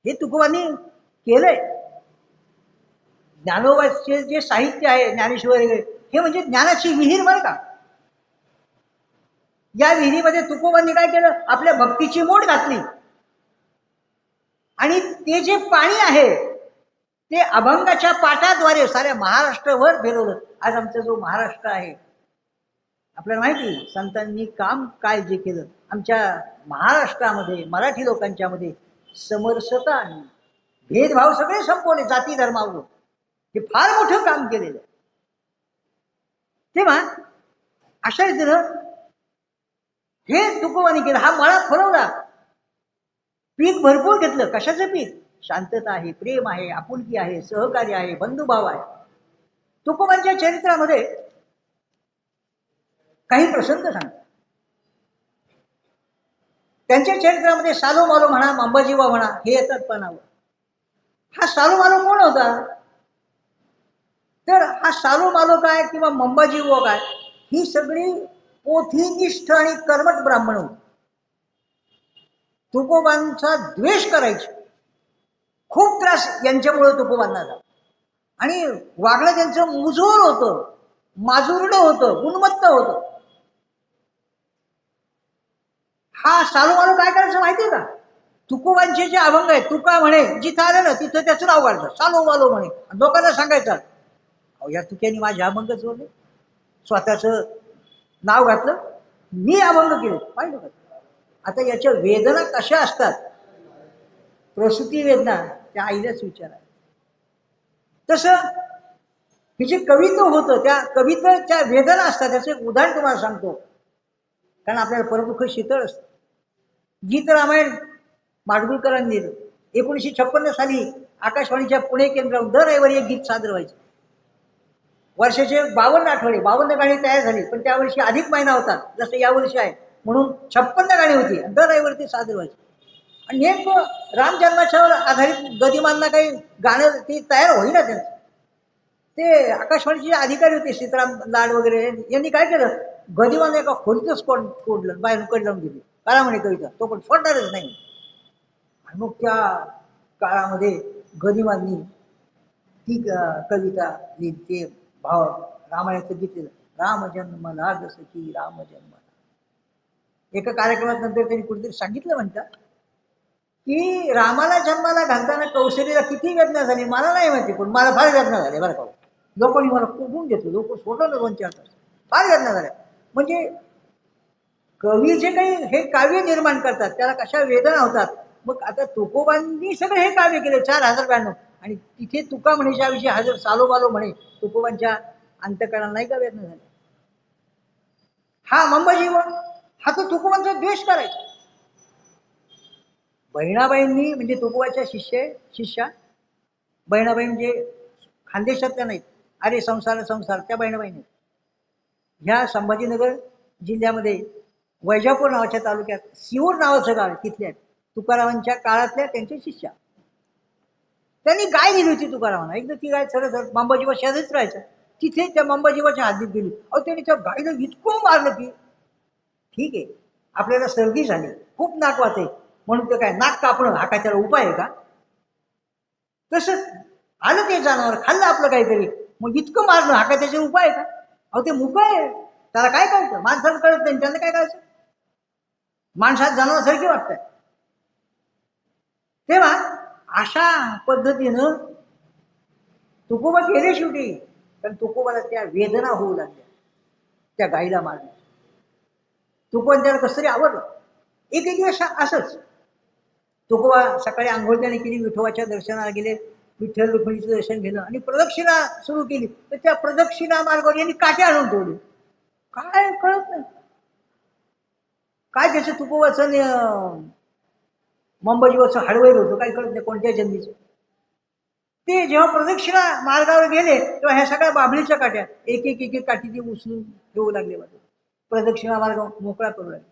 हे तुकोबांनी केलंय. ज्ञानोबाचे जे साहित्य आहे ज्ञानेश्वरी, हे म्हणजे ज्ञानाची विहीर बरं का. या विहिरीमध्ये तुकोबांनी काय केलं, आपल्या भक्तीची मोड घातली आणि ते जे पाणी आहे ते अभंगाच्या पाठाद्वारे साऱ्या महाराष्ट्रभर फिरवलं. आज आमचा जो महाराष्ट्र आहे, आपल्याला माहिती संतांनी काम काय जे केलं आमच्या महाराष्ट्रामध्ये, मराठी लोकांच्या मध्ये समरसता आणि भेदभाव सगळे संपवले जाती धर्मावर. हे फार मोठं काम केलेलं. तेव्हा अशा रीतीनं हे तुकोबांनी केलं. हा मळा फुलवला, पीक भरपूर घेतलं. कशाचं पीक, शांतता आहे, प्रेम आहे, आपुलकी आहे, सहकार्य आहे, बंधुभाव आहे. तुकोबांच्या चरित्रामध्ये काही प्रसंग सांगतात. त्यांच्या चरित्रामध्ये सालो मालो म्हणा, अंबाजीबा म्हणा, हे येतात पानावर. हा सालो मालो कोण होता, तर हा सालो मालो काय किंवा मंबाजीबुवा काय, ही सगळी पोथीनिष्ठ आणि कर्मठ ब्राह्मण होती. तुकोबांचा द्वेष करायचे, खूप त्रास यांच्यामुळे तुकोबांना झाला. आणि वागणं त्यांचं मुजोर होतं, माजुरडं होतं, उन्मत्त होतं. हा सालो मालो काय करायचं माहितीये का, तुकोबांचे जे अभंग आहेत, तुका म्हणे जिथं आलं ना तिथं त्याचं नाव काढतं, सालो मालो म्हणे. लोकांना सांगायचं, अहो या तुक्याने माझे अभंग जोडले, स्वतःच नाव घातलं, मी अभंग केले. पाहिलं का. आता याच्या वेदना कशा असतात, प्रसूती वेदना त्या आईलाच विचारा. तसं हे जे कवित्व होतं, त्या कवितेच्या वेदना असतात. त्याचं एक उदाहरण तुम्हाला सांगतो, कारण आपल्याला परदुःख शीतळ असतं. गीत रामायण माडगुळकरांनी दिलं. 1956 साली आकाशवाणीच्या पुणे केंद्रावर दर रविवारी एक गीत सादर व्हायचं. वर्षाचे 52 आठवडे, 52 गाणी तयार झाली. पण त्यावर्षी अधिक महिना होता, जसं यावर्षी आहे, म्हणून 56 गाणी होती. दर रविवारी ते सादर व्हायचे. आणि नेमकं राम जन्माच्यावर आधारित गदिमांना काही गाणं ते तयार होईना त्यांचं. ते आकाशवाणीचे अधिकारी होते सीताराम लाड वगैरे, यांनी काय केलं, गदिमांना एका खोलीतच कोडलं, बाहेर उकड लावून दिली. काळा म्हणे कविता, तो पण सोडणारच नाही. आणि मग त्या काळामध्ये गदिमांनी ती कविता लिहिली, ते भाव रामायणाचं गीत लिहिलं, राम जन्मला जसं की राम जन्मला. एका कार्यक्रमात नंतर त्यांनी कुठेतरी सांगितलं म्हणतात की रामाला जन्माला घालताना कोसरीला किती वेदना झाली मला नाही माहिती, पण मला फार वेदना झाली बरं का. लोकांनी मला कोंबून घेतलं, लोक सोडलं 2-4 तास, फार वेदना झाल्या. म्हणजे कवी जे काही हे काव्य निर्माण करतात त्याला कशा वेदना होतात. मग आता तुकोबांनी सगळं हे काव्य केले 4092, आणि तिथे तुका म्हणेच्या विषयी हजर सालोबालो म्हणे तुकोबांच्या अंतकरणाला नाही का वेदना झाल्या. हा मंबजीव हा तो तुकोबांचा द्वेष करायचा. बहिणाबाईंनी म्हणजे तुकोबाच्या शिष्या बहिणाबाई म्हणजे खानदेशातल्या नाहीत, अरे संसार संसार त्या बहिणाबाई नाहीत. ह्या संभाजीनगर जिल्ह्यामध्ये वैजापूर नावाच्या तालुक्यात सिऊर नावाचं गाव तिथल्या तुकारामांच्या काळातल्या त्यांच्या शिष्या. त्यांनी गाय दिली होती तुकारामांना. एकदा ती गाय सरळ मंबाजीबा शेजारीच राहायचं, तिथे त्या मंबाजीबाच्या हातीत गेली. अहो त्यांनी त्या गायला इतकं मारलं की ठीक आहे, आपल्याला सर्दी झाली, खूप नाक वाहते म्हणून ते काय नाक कापणं हा काय त्याला उपाय आहे का? तसंच आलं ते जनावर खाल्लं आपलं काहीतरी, मग इतकं मारणं हा काय त्याचे उपाय आहे का? अहो ते मुक आहे, त्याला काय कळतं? माणसाला कळत नाही, त्यांना काय करायचं? माणसात जनावरांसारखी वाटतंय. तेव्हा अशा पद्धतीनं तुकोबा गेले शेवटी, पण तुकोबाला त्या वेदना होऊ लागल्या त्या गाईला मारल्या. तुकोबा त्याला कसं तरी आवडलं. एक दिवस असंच तुकोबा सकाळी आंघोळ त्याने केली, विठोबाच्या दर्शनाला गेले, विठ्ठल रुक्मिणीचं दर्शन घेतलं आणि प्रदक्षिणा सुरू केली. तर त्या प्रदक्षिणा मार्गावर यांनी काटे आणून ठेवले. काय कळत नाही काय त्याचं तुकोबाचं मंबजीवरचं हडवैर होतं, काय कळत नाही कोणत्या जन्मीचं. ते जेव्हा प्रदक्षिणा मार्गावर गेले तेव्हा ह्या सगळ्या बाभळीच्या काट्या एक एक एक एक काठी ती उचलून ठेवू लागले. प्रदक्षिणा मार्ग मोकळा करू लागले.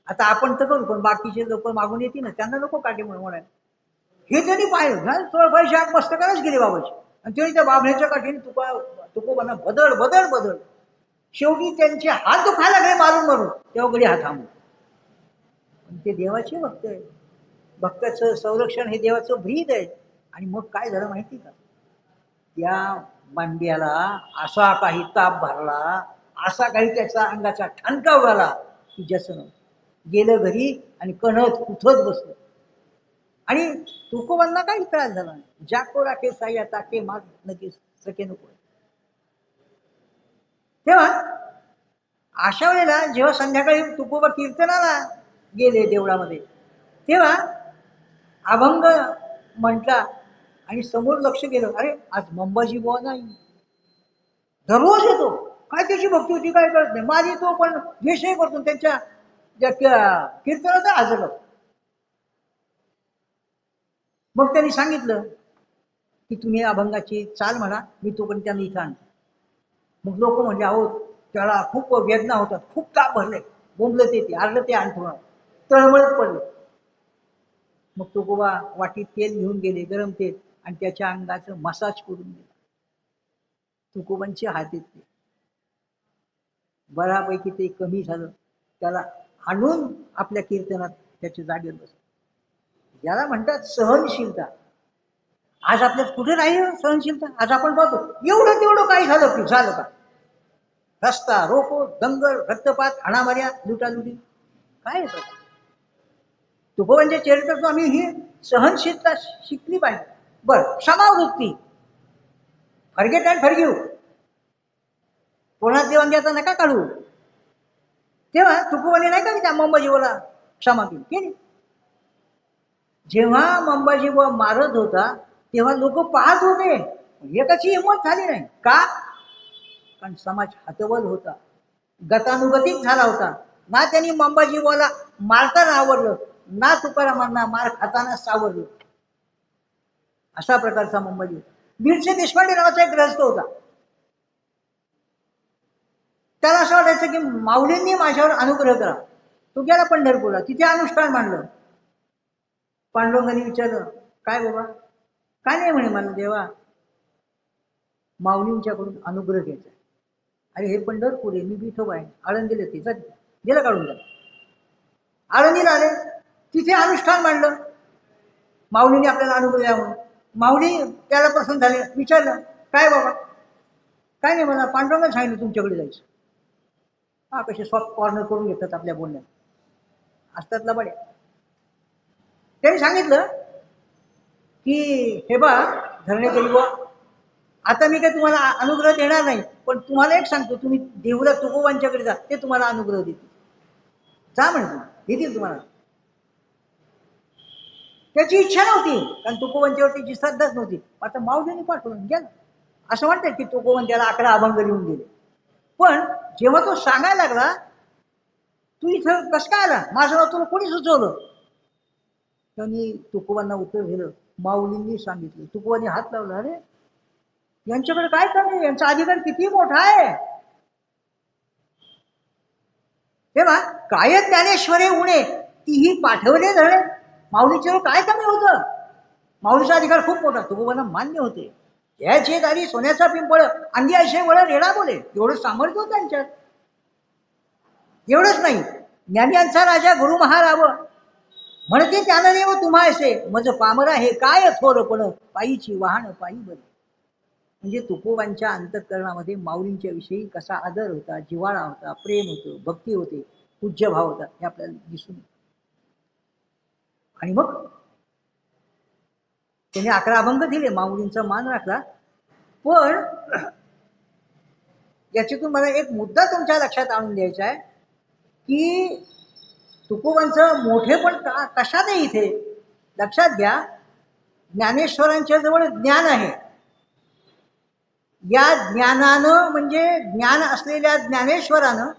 आता आपण तर करू, पण बाकीचे लोक मागून येतील ना, त्यांना नको काटे म्हणायला. हे त्यांनी पाहिलं, थोडंफारशी आग मस्तकालाच गेले बाबाची, आणि त्यांनी त्या बाभळीच्या काठीने तुकोबांना बदल बदल बदल. शेवटी त्यांचे हात दुखायला लागले मारून मारून, तेव्हा गडी हात थांबले. ते देवाचे भक्त आहे, भक्ताचं संरक्षण हे देवाचं ब्रीद आहे. आणि मग काय झालं माहिती का, त्या मांड्याला असा काही ताप भरला, असा काही त्याचा अंगाचा ठणका उडाला की जसं नव्हतं. गेलं घरी आणि कणत कुठत बसलं. आणि तुकोबांना काही त्रास झाला नाही. जाको राखे साया ताके माग नके सके नको. तेव्हा अशा वेळेला जेव्हा संध्याकाळी तुकोबा कीर्तनाला गेले देवळामध्ये, तेव्हा अभंग म्हटला आणि समोर लक्ष गेलं, अरे आज मंबाजी बुवा नाही. दररोज येतो, काय त्याची भक्ती होती काय कळत नाही. माझी तो पण द्वेषही करतो त्यांच्या कीर्तनाचा हजर. मग त्यांनी सांगितलं की तुम्ही अभंगाची चाल म्हणा, मी तो पण त्यांना इथं आणतो. मग लोक म्हणजे अहो त्याला खूप वेदना होतात, खूप ताप भरले, बोंबलं ते आरलं ते आणतो, तळमळत पडले. मग तुकोबा वाटीत तेल घेऊन गेले, गरम तेल, आणि त्याच्या अंगाचं मसाज करून दिलं. तुकोबांचे हात येते बऱ्यापैकी ते कमी झालं. त्याला आणून आपल्या कीर्तनात त्याच्या जागेवर बसलं. याला म्हणतात सहनशीलता. आज आपल्यात कुठे राहील सहनशीलता? आज आपण पाहतो एवढं तेवढं काही झालं की झालं का, रस्ता रोको, दंगल, रक्तपात, हाणामाऱ्या, लुटालुटी, काय येतं? तुकोबांच्या चरित्रातून आम्ही ही सहनशीलता शिकली पाहिजे. बरं, क्षमावृत्ती, फॉरगेट अँड फॉरगिव्ह, कोणात देवांद्याचा नका काढू. तेव्हा तुकोबाने नाही का त्या मंबाजीवाला क्षमा केली. जेव्हा मंबाजीबा मारत होता तेव्हा लोक पाहत होते, एकाची हिंमत झाली नाही का, कारण समाज हतबल होता, गतानुगतिक झाला होता. ना त्यांनी मंबाजीबाला मारताना आवडलं, ना तुकारामांना मार खाताना सावरलं. अशा प्रकारचा मंबाजी होता. बीडचे देशपांडे नावाचा एक ग्रस्त होता. त्याला असं वाटायचं की माऊलींनी माझ्यावर अनुग्रह करा. तो गेला पंढरपूरला, तिथे अनुष्ठान मांडलं. पांडुरंगाने विचारलं, काय बाबा? काय नाही म्हणे, मला देवा माऊलींच्याकडून अनुग्रह घ्यायचा. अरे हे पंढरपूर आहे, मी विठोबा आहे, आळंदीला ते गेलं काढून द्या. आळंदीला आले, तिथे अनुष्ठान मांडलं. माऊलीने आपल्याला अनुग्रह द्या म्हणून. माऊली त्याला प्रसन्न झाले, विचारलं, काय बाबा? काय नाही, मला पांडुरंगाने सांगितलं तुमच्याकडे जायचं. हा, कसे सॉफ्ट कॉर्नर करून घेतात आपल्या बोलण्यात, असतात लबाड्या. त्यांनी सांगितलं की हे बा धरणेकरी बुवा, आता मी काही तुम्हाला अनुग्रह देणार नाही, पण तुम्हाला एक सांगतो, तुम्ही देवला तुकोबांच्याकडे जा, ते तुम्हाला अनुग्रह देतील. जा म्हणतो, देतील तुम्हाला. त्याची इच्छा नव्हती, कारण तुकोबांच्यावरती श्रद्धाच नव्हती. आता माऊलीने पाठवून गेला. असं म्हणतात की तुकोबन त्याला 11 अभंग लिहून दिले. पण जेव्हा तो सांगायला लागला, तू इथं कसं काय आला, माझं नाव तुला कोणी सुचवलं? त्यांनी तुकोबांना उत्तर दिलं, माऊलींनी सांगितलं. तुकोबांनी हात लावला, अरे यांच्याकडे काय कमी, यांचा अधिकार किती मोठा आहे. तेव्हा काय ज्ञानेश्वरे उणे तीही पाठवले धडे. माऊलीच्या काय कमी होतं? माऊलीचा अधिकार खूप मोठा, तुकोबांना मान्य होते. याचे दारी सोन्याचा पिंपळ अंगी असे वळ रेडा बोले, एवढं सामर्थ्य होतं त्यांच्यात. एवढंच नाही, ज्ञानियांचा राजा गुरु महाराव म्हणते त्यानं देव तुम्हा असे मज पामरा हे काय थोरपण पायीची वाहन पायी बरे. म्हणजे तुकोबांच्या अंतःकरणामध्ये माऊलींच्या विषयी कसा आदर होता, जिव्हाळा होता, प्रेम होतं, भक्ती होते, पूज्य भाव होता, हे आपल्याला दिसून. आणि मग त्यांनी 11 अभंग दिले, माऊलींचा मान राखला. पण याच्यातून मला एक मुद्दा तुमच्या लक्षात आणून द्यायचा आहे की तुकोबांचं मोठेपण कशात आहे इथे. लक्षात घ्या, ज्ञानेश्वरांच्या जवळ ज्ञान आहे. या ज्ञानानं, म्हणजे ज्ञान असलेल्या ज्ञानेश्वरानं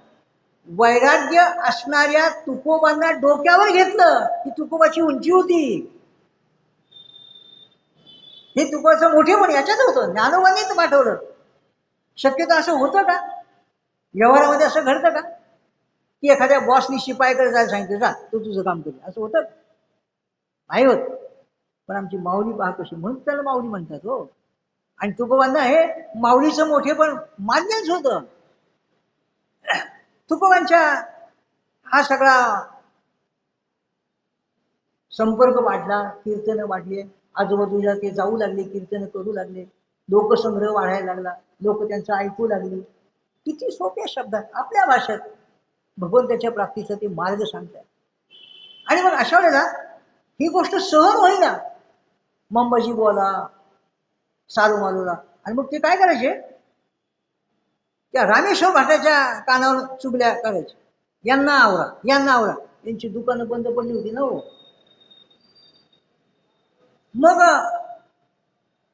वैराग्य असणाऱ्या तुकोबांना डोक्यावर घेतलं. ही तुकोबाची उंची होती. हे तुकोबाचं मोठेपण याच्यात होतं. ज्ञानोबांनीच पाठवलं. शक्यतो असं होतं का? व्यवहारामध्ये असं घडतं का की एखाद्या बॉसनी शिपायाकडे जायला सांगितलं, जा तू तुझं काम कर, असं होतं? नाही होत. पण आमची माऊली पहा कशी, म्हणून त्याला माऊली म्हणतात हो. आणि तुकोबांना हे माऊलीचं मोठेपण मान्यच होतं. तुकोबांच्या हा सगळा संपर्क वाढला, कीर्तन वाढले, आजूबाजूला ते जाऊ लागले, कीर्तन करू लागले, लोकसंग्रह वाढायला लागला, लोक त्यांचं ऐकू लागले. किती सोप्या शब्दात आपल्या भाषेत भगवंताच्या प्राप्तीचा ते मार्ग सांगतात. आणि मग अशा वेळेला ही गोष्ट सहन होईना मंबाजी बोला सारू मालूला. आणि मग ते काय करायचे, त्या रामेश्वर भाटाच्या कानावर चुगल्या करायचे, यांना आवरा, यांना आवरा. यांची दुकानं बंद पडली होती ना हो. मग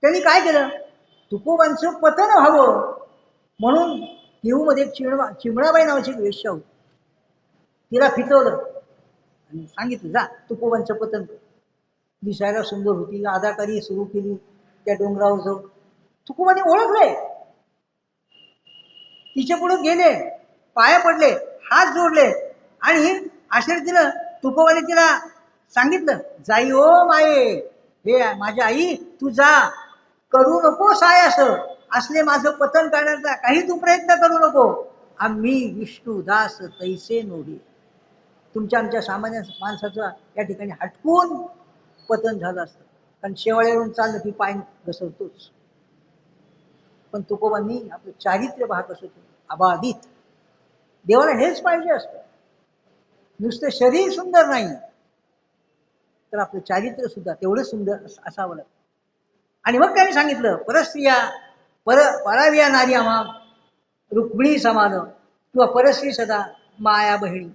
त्यांनी काय केलं, तुकोबांचं पतन व्हावं म्हणून देहूमध्ये चिमणाबाई नावाची एक वेश्या होती. तिला फितवलं आणि सांगितलं, जा तुकोबांचं पतन कर. दिसायला सुंदर होती, अदाकारी सुरू केली त्या डोंगरावर जाऊन. तुकोबांनी ओळखले, तिच्या पुढे गेले, पाया पडले, हात जोडले आणि आशीर्वाद दिलं. तुकोबाने तिला सांगितलं, जाई ओ माये, हे माझ्या आई, तू जा, करू नको साय असले माझं पतन करण्याचा काही तू प्रयत्न करू नको. आम्ही विष्णुदास तैसे नोही. तुमच्या आमच्या सामान्य माणसाचं या ठिकाणी हटकून पतन झालं असतं, कारण शेवाळ्यावरून चाललं की पाय घसरतोच. पण तुकोबांनी आपलं चारित्र्य पाहत असत, अबाधित. देवाला हेच पाहिजे असतं, नुसतं शरीर सुंदर नाही तर आपलं चारित्र्य सुद्धा तेवढं सुंदर असावं लागतं. आणि मग त्यांनी सांगितलं, परस्त्रिया पराविया नारी आम्हा रुक्मिणी समान किंवा परस्त्री सदा माया बहिणी.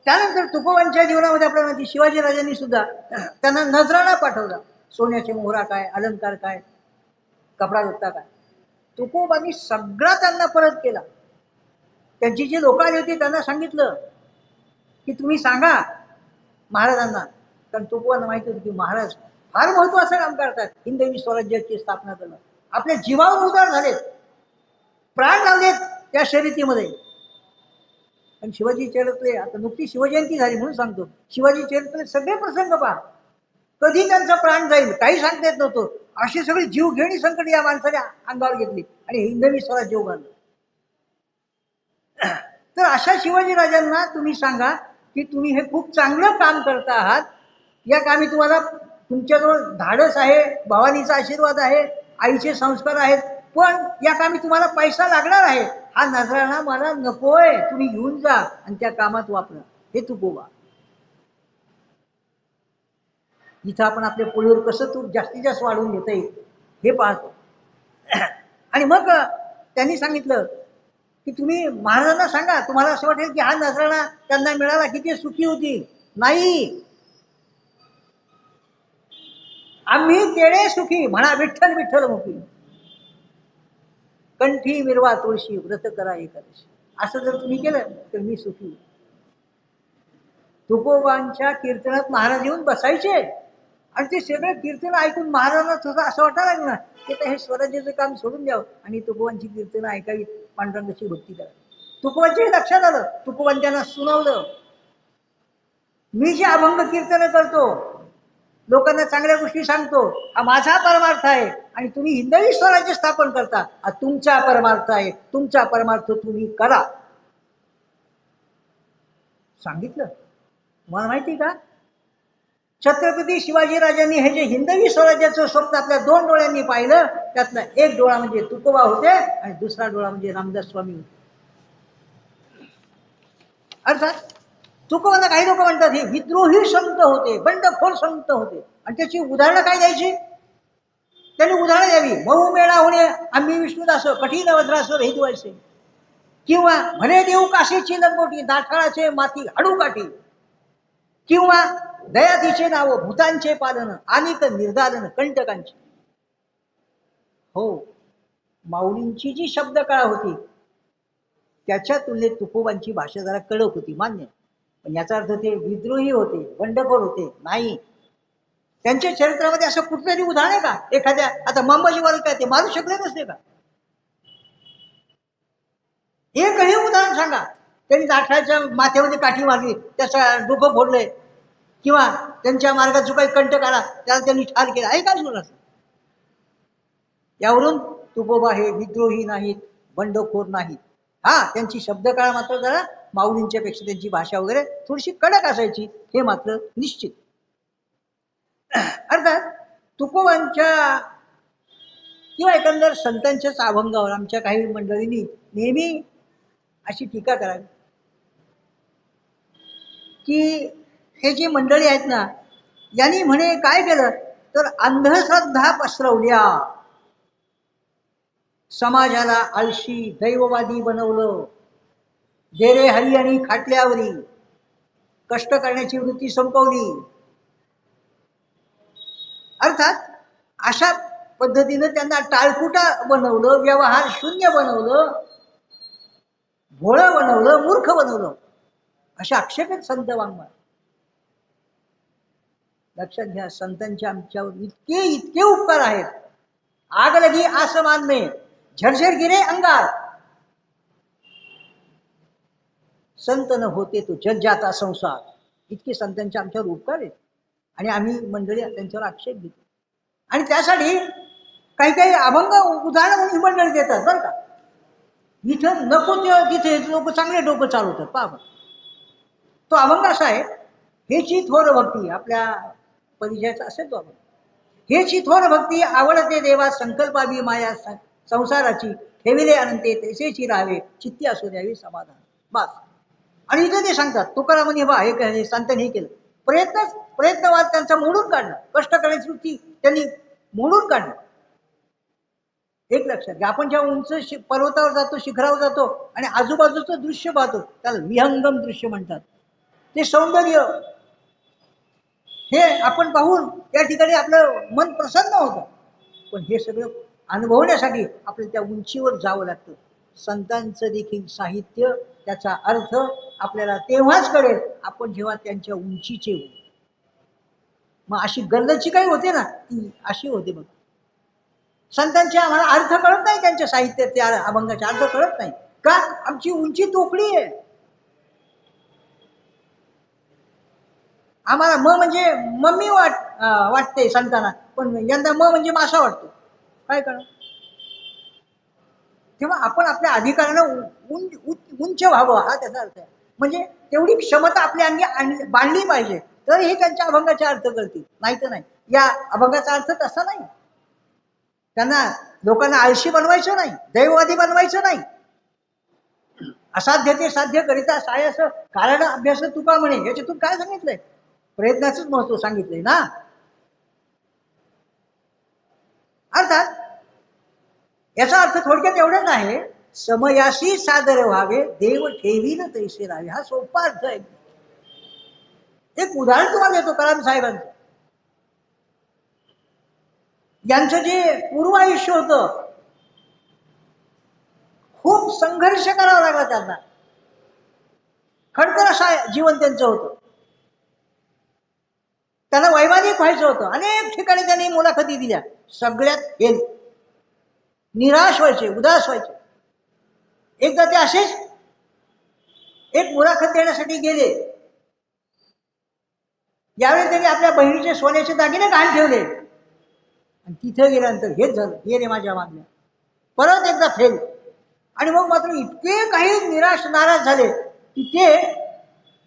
त्यानंतर तुकोबांच्या जीवनामध्ये आपल्याला शिवाजी राजांनी सुद्धा त्यांना नजराणा पाठवला. सोन्याचे मोहरा काय, अलंकार काय, कपडा लत्ता काय, तुकोबांनी सगळा त्यांना परत केला. त्यांची जी लोक आली होती त्यांना सांगितलं की तुम्ही सांगा महाराजांना, कारण तुकोबांना माहिती होती की महाराज फार महत्वाचं काम करतात, हिंदवी स्वराज्याची स्थापना करणं. आपल्या जीवावर उदार झालेत, प्राण लावलेत त्या शर्यतीमध्ये. आणि शिवाजी चरित्र, आता नुकती शिवजयंती झाली म्हणून सांगतो, शिवाजी चरित्र सगळे प्रसंग पहा, कधी त्यांचा प्राण जाईल काही सांगता येत नव्हतं. अशी सगळी जीवघेणी संकट या माणसाने अंगावर घेतली आणि हिंदवी स्वराज्य उभारलं. तर अशा शिवाजी राजांना तुम्ही सांगा की तुम्ही हे खूप चांगलं काम करता आहात, या कामी तुम्हाला तुमच्याजवळ धाडस आहे, भवानीचा आशीर्वाद आहे, आईचे संस्कार आहेत, पण या कामी तुम्हाला पैसा लागणार आहे. हा नजराणा मला नकोय, तुम्ही घेऊन जा आणि त्या कामात वापरा. हे तुकोबा. इथं आपण आपल्या पोळीवर कसं तूप जास्तीत जास्त वाढवून घेता येईल हे पाहतो. आणि मग त्यांनी सांगितलं की तुम्ही महाराजांना सांगा, तुम्हाला असं वाटेल की हा नजराणा त्यांना मिळाला की ते सुखी होतील. नाही, आम्ही तेडे सुखी म्हणा, विठ्ठल विठ्ठल मुखी, कंठी मिरवा तुळशी, व्रत करा एकादशी. असं जर तुम्ही केलं तर मी सुखी. तुकोबांच्या कीर्तनात महाराज येऊन बसायचे आणि ते सगळे कीर्तन ऐकून महाराजांना सुद्धा असं वाटायला लागलं ना की हे स्वराज्याचं काम सोडून द्यावं आणि तुकोबांची कीर्तनं ऐकावी, पांडुरंगाची भक्ती करावी. तुकोबांच्याही लक्षात आलं, तुकोबांनी त्यांना सुनावलं, मी जे अभंग कीर्तन करतो, लोकांना चांगल्या गोष्टी सांगतो, हा माझा परमार्थ आहे आणि तुम्ही हिंदवी स्वराज्य स्थापन करता, हा तुमचा परमार्थ आहे, तुमचा परमार्थ तुम्ही करा. सांगितलं. तुम्हाला माहिती का, छत्रपती शिवाजीराजांनी हे जे हिंदवी स्वराज्याचं स्वप्न आपल्या दोन डोळ्यांनी पाहिलं, त्यातला एक डोळा म्हणजे तुकोबा होते आणि दुसरा डोळा म्हणजे रामदास स्वामी होते. अर्थात तुकोबांना काही लोक म्हणतात हे विद्रोही संत होते, बंडखोर संत होते, आणि त्याची उदाहरणं काय द्यायची, त्यांनी उदाहरणं द्यावी. मऊ मेळा होणे आम्ही विष्णुदास, कठीण वज्रासवर हेतुवायचे, किंवा म्हणे देऊ काशीची लंगोटी, दाठाळाचे माती हाडूकाठी, किंवा दयातीचे नाव भूतांचे पालन, अनिक निर्दालन कंटकांची. हो, माऊलींची जी शब्दकळा होती त्याच्या तुलनेत तुकोबांची भाषा जरा कडक होती, मान्य. पण याचा अर्थ ते विद्रोही होते, बंडखोर होते नाही. त्यांच्या चरित्रामध्ये असं कुठलंही उदाहरण आहे का, एखाद्या आता मंबाजीवाला काय ते मारू शकले नसते का, एकही उदाहरण सांगा. त्यांनी दाठाच्या माथ्यामध्ये काठी मारली, त्याचा डोकं फोडलंय, किंवा त्यांच्या मार्गात जो काही कंटक आला त्याला त्यांनी ठार केला, आहे का सुरू? यावरून तुकोबा हे विद्रोही नाहीत, बंडखोर नाहीत. हा, त्यांची शब्दकाळ मात्र जरा माऊलींच्या पेक्षा त्यांची भाषा वगैरे थोडीशी कडक असायची, हे मात्र निश्चित. अर्थात तुकोबांच्या किंवा एकंदर संतांच्याच अभंगावर आमच्या काही मंडळींनी नेहमी अशी टीका करावी की हे जी मंडळी आहेत ना, यांनी म्हणे काय केलं तर अंधश्रद्धा पसरवल्या, समाजाला आळशी दैववादी बनवलं, जेरे हरी आणि खाटल्यावरी कष्ट करण्याची वृत्ती संपवली. अर्थात अशा पद्धतीने त्यांना टाळकुटा बनवलं, व्यवहार शून्य बनवलं, भोळं बनवलं, मूर्ख बनवलं, अशा आक्षेप आहेत संत वाङ्मय. लक्षात घ्या, संतांचे आमच्यावर इतके इतके उपकार आहेत. आग लगी आसमान में, झरझर गिरे अंगार, संत न होते तो जग जाता संसार. इतके संतांचे आमच्यावर उपकार आहेत आणि आम्ही मंडळी त्यांच्यावर आक्षेप घेतो. आणि त्यासाठी काही काही अभंग उदाहरण म्हणून ही मंडळी देतात बरं का. इथं नको तिथे लोक चांगले डोकं चालवतात. पहा, तो अभंग असा आहे, हेची थोर भक्ती, आपल्या परिचयाचा असेल तो अभंग. हेची थोर भक्ती आवडते देवा, संकल्पावी माया संसाराची, ठेविले अनंते तैसेची राहावे, चित्ती असू द्यावी समाधान. बस. आणि इथे ते सांगतात, तुकाराम म्हणे बा हे संतांनी केलं, प्रयत्नवाद त्यांचा मोडून काढणं, कष्ट करण्याची वृत्ती त्यांनी मोडून काढणं. एक लक्षात घ्या, आपण जेव्हा उंच पर्वतावर जातो, शिखरावर जातो आणि आजूबाजूचं दृश्य पाहतो, त्याला विहंगम दृश्य म्हणतात. ते सौंदर्य हे आपण पाहून त्या ठिकाणी आपलं मन प्रसन्न होतं. पण हे सगळं अनुभवण्यासाठी आपल्याला त्या उंचीवर जावं लागतं. संतांचं देखील साहित्य, त्याचा अर्थ आपल्याला तेव्हाच कळेल आपण जेव्हा त्यांच्या उंचीचे होऊ. मग अशी गल्लची काही होते ना, ती अशी होते बघ. संतांचे आम्हाला अर्थ कळत नाही, त्यांच्या साहित्याचे अभंगाचे अर्थ कळत नाही का, आमची उंची तोकडी आहे. आम्हाला म म्हणजे मम्मी वाटते संतांना, पण यंदा म म्हणजे मासा वाटतो. काय करा, तेव्हा आपण आपल्या अधिकारानं उंच व्हावं, हा त्याचा अर्थ आहे. म्हणजे तेवढी क्षमता आपल्या अंगी बांधली पाहिजे, तर हे त्यांच्या अभंगाचे अर्थ करतील, नाही तर नाही. या अभंगाचा अर्थ तसा नाही. त्यांना लोकांना आळशी बनवायचं नाही, दैववादी बनवायचं नाही. असाध्य ते साध्य करिता सायस कारण अभ्यास तुका म्हणे, याच्यातून काय सांगितलंय, प्रयत्नाचंच महत्व सांगितलंय ना. अर्थात याचा अर्थ थोडक्यात एवढाच आहे, समयाशी सादर व्हावे देव ठेवीन तैसे राहावे. हा सोपा अर्थ आहे. एक उदाहरण तुम्हाला देतो कलाम साहेबांचं. यांचं जे पूर्व आयुष्य होतं, खूप संघर्ष करावा लागला त्यांना. खडतर असा जीवन त्यांचं होतं. त्यांना वैमानिक व्हायचं होतं. अनेक ठिकाणी त्यांनी मुलाखती दिल्या, सगळ्यात फेल. निराश व्हायचे, उदास व्हायचे. एकदा ते असेच एक मुलाखत देण्यासाठी गेले. यावेळी त्यांनी आपल्या बहिणीचे सोन्याचे दागिने गहाण ठेवले आणि तिथे गेल्यानंतर हेच झालं, हे रे माझ्या मागण्या. परत एकदा फेल. आणि मग मात्र इतके काही निराश नाराज झाले की ते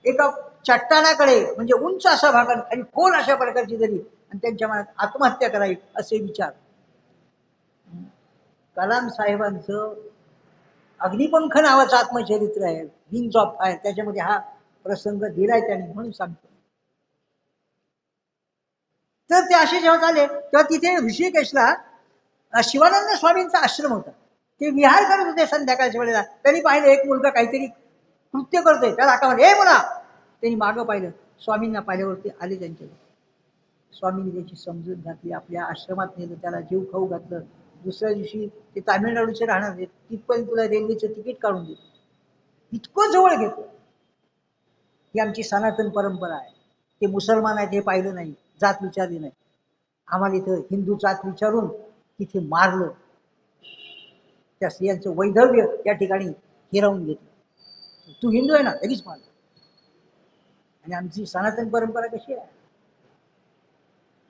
एका चट्टानाकडे, म्हणजे उंच असा भाग आणि खोल अशा प्रकारची जरी, आणि त्यांच्या मनात आत्महत्या करावी असे विचार. कलाम साहेबांचं अग्निपंख नावाचं आत्मचरित्र आहे, विंग्स ऑफ फायर, त्याच्यामध्ये हा प्रसंग दिलाय त्यांनी, म्हणून सांगतो. तर ते असे जेव्हा झाले तेव्हा तिथे ऋषिकेशला शिवानंद स्वामींचा आश्रम होता. ते विहार करत होते संध्याकाळच्या वेळेला. त्यांनी पाहिलं एक मुलगा काहीतरी कृत्य करतोय. त्याला हाका हे मुला. त्यांनी मागं पाहिलं, स्वामींना पाहिल्यावरती आले त्यांच्याकडे. स्वामींनी त्याची समजूत घातली, आपल्या आश्रमात नेलं, त्याला जीव खाऊ घातलं. दुसऱ्या दिवशी ते तामिळनाडूचे राहणार आहेत, तिथपर्यंत तुला रेल्वेचं तिकीट काढून देतो, इतकं जवळ घेतलं. ही आमची सनातन परंपरा आहे. ते मुसलमान आहेत हे पाहिलं नाही, जात विचारली नाही. आम्हाला इथं हिंदू जात विचारून तिथे मारलं. त्या स्त्रियांचं वैधव्य या ठिकाणी हिरावून घेतलं. तू हिंदू आहे ना, लगेच मारलं. आणि आमची सनातन परंपरा कशी आहे,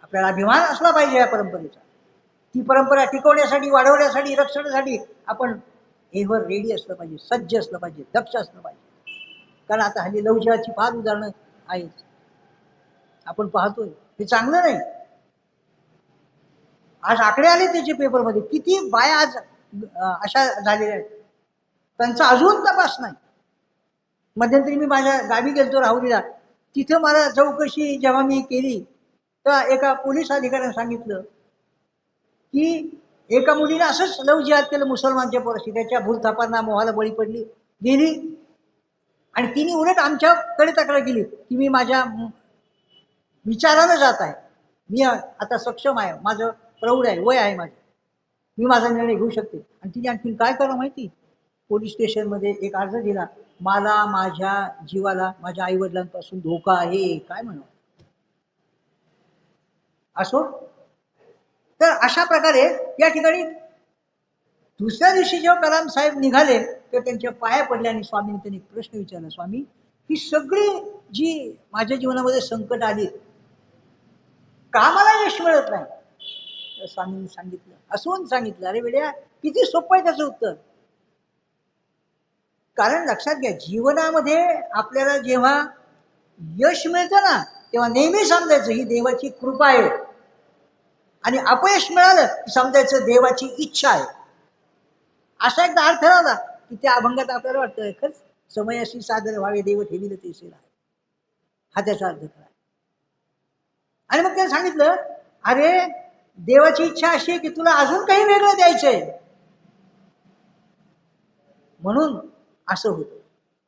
आपल्याला अभिमान असला पाहिजे या परंपरेचा. ती परंपरा टिकवण्यासाठी, वाढवण्यासाठी, रक्षणासाठी आपण एव्हर रेडी असलं पाहिजे, सज्ज असलं पाहिजे, दक्ष असलं पाहिजे. कारण आता हल्ली लवचिकाची फार उदाहरणं आहेत, आपण पाहतोय. हे चांगलं नाही. आज आकडे आले त्याचे पेपरमध्ये, किती बाया आज अशा झालेल्या आहेत, त्यांचा अजून तपास नाही. मध्यंतरी मी माझ्या गावी गेलतो राहुरीला. तिथं मला चौकशी जेव्हा मी केली तर एका पोलीस अधिकाऱ्याने सांगितलं की एका मुलीने असंच लव जिहाद केलं मुसलमानच्या पोराशी. त्याच्या भूलथापांना मोहाला बळी पडली, गेली. आणि तिने उलट आमच्याकडे तक्रार केली की मी माझ्या विचारानं जात आहे, मी आता सक्षम आहे, माझं प्रौढ आहे, वय आहे माझं, मी माझा निर्णय घेऊ शकते. आणि तिने आणखी काय करा माहिती, पोलीस स्टेशनमध्ये एक अर्ज दिला, मला माझ्या जीवाला माझ्या आई वडिलांपासून धोका आहे. काय म्हणू असो. तर अशा प्रकारे या ठिकाणी दुसऱ्या दिवशी जेव्हा कलाम साहेब निघाले तर त्यांच्या पाया पडले आणि स्वामींनी त्यांनी प्रश्न विचारला, स्वामी ही सगळी जी माझ्या जीवनामध्ये संकट आली, का मला यश मिळत नाही? तर स्वामींनी सांगितलं, असून सांगितलं, अरे बेड्या किती सोपं आहे त्याचं उत्तर. कारण लक्षात घ्या, जीवनामध्ये आपल्याला जेव्हा यश मिळतं ना, तेव्हा नेहमी समजायचं ही देवाची कृपा आहे. आणि अपयश मिळालं की समजायचं देवाची इच्छा आहे. असा एकदा अर्थ ठरवला की त्या अभंगात आपल्याला वाटतं खरंच समयाशी सादर व्हावे देव ठेवील तैसे राहावे, हा त्याचा अर्थ खरा. आणि मग त्याने सांगितलं, अरे देवाची इच्छा अशी आहे की तुला अजून काही वेगळं द्यायचंय, म्हणून असं होतं.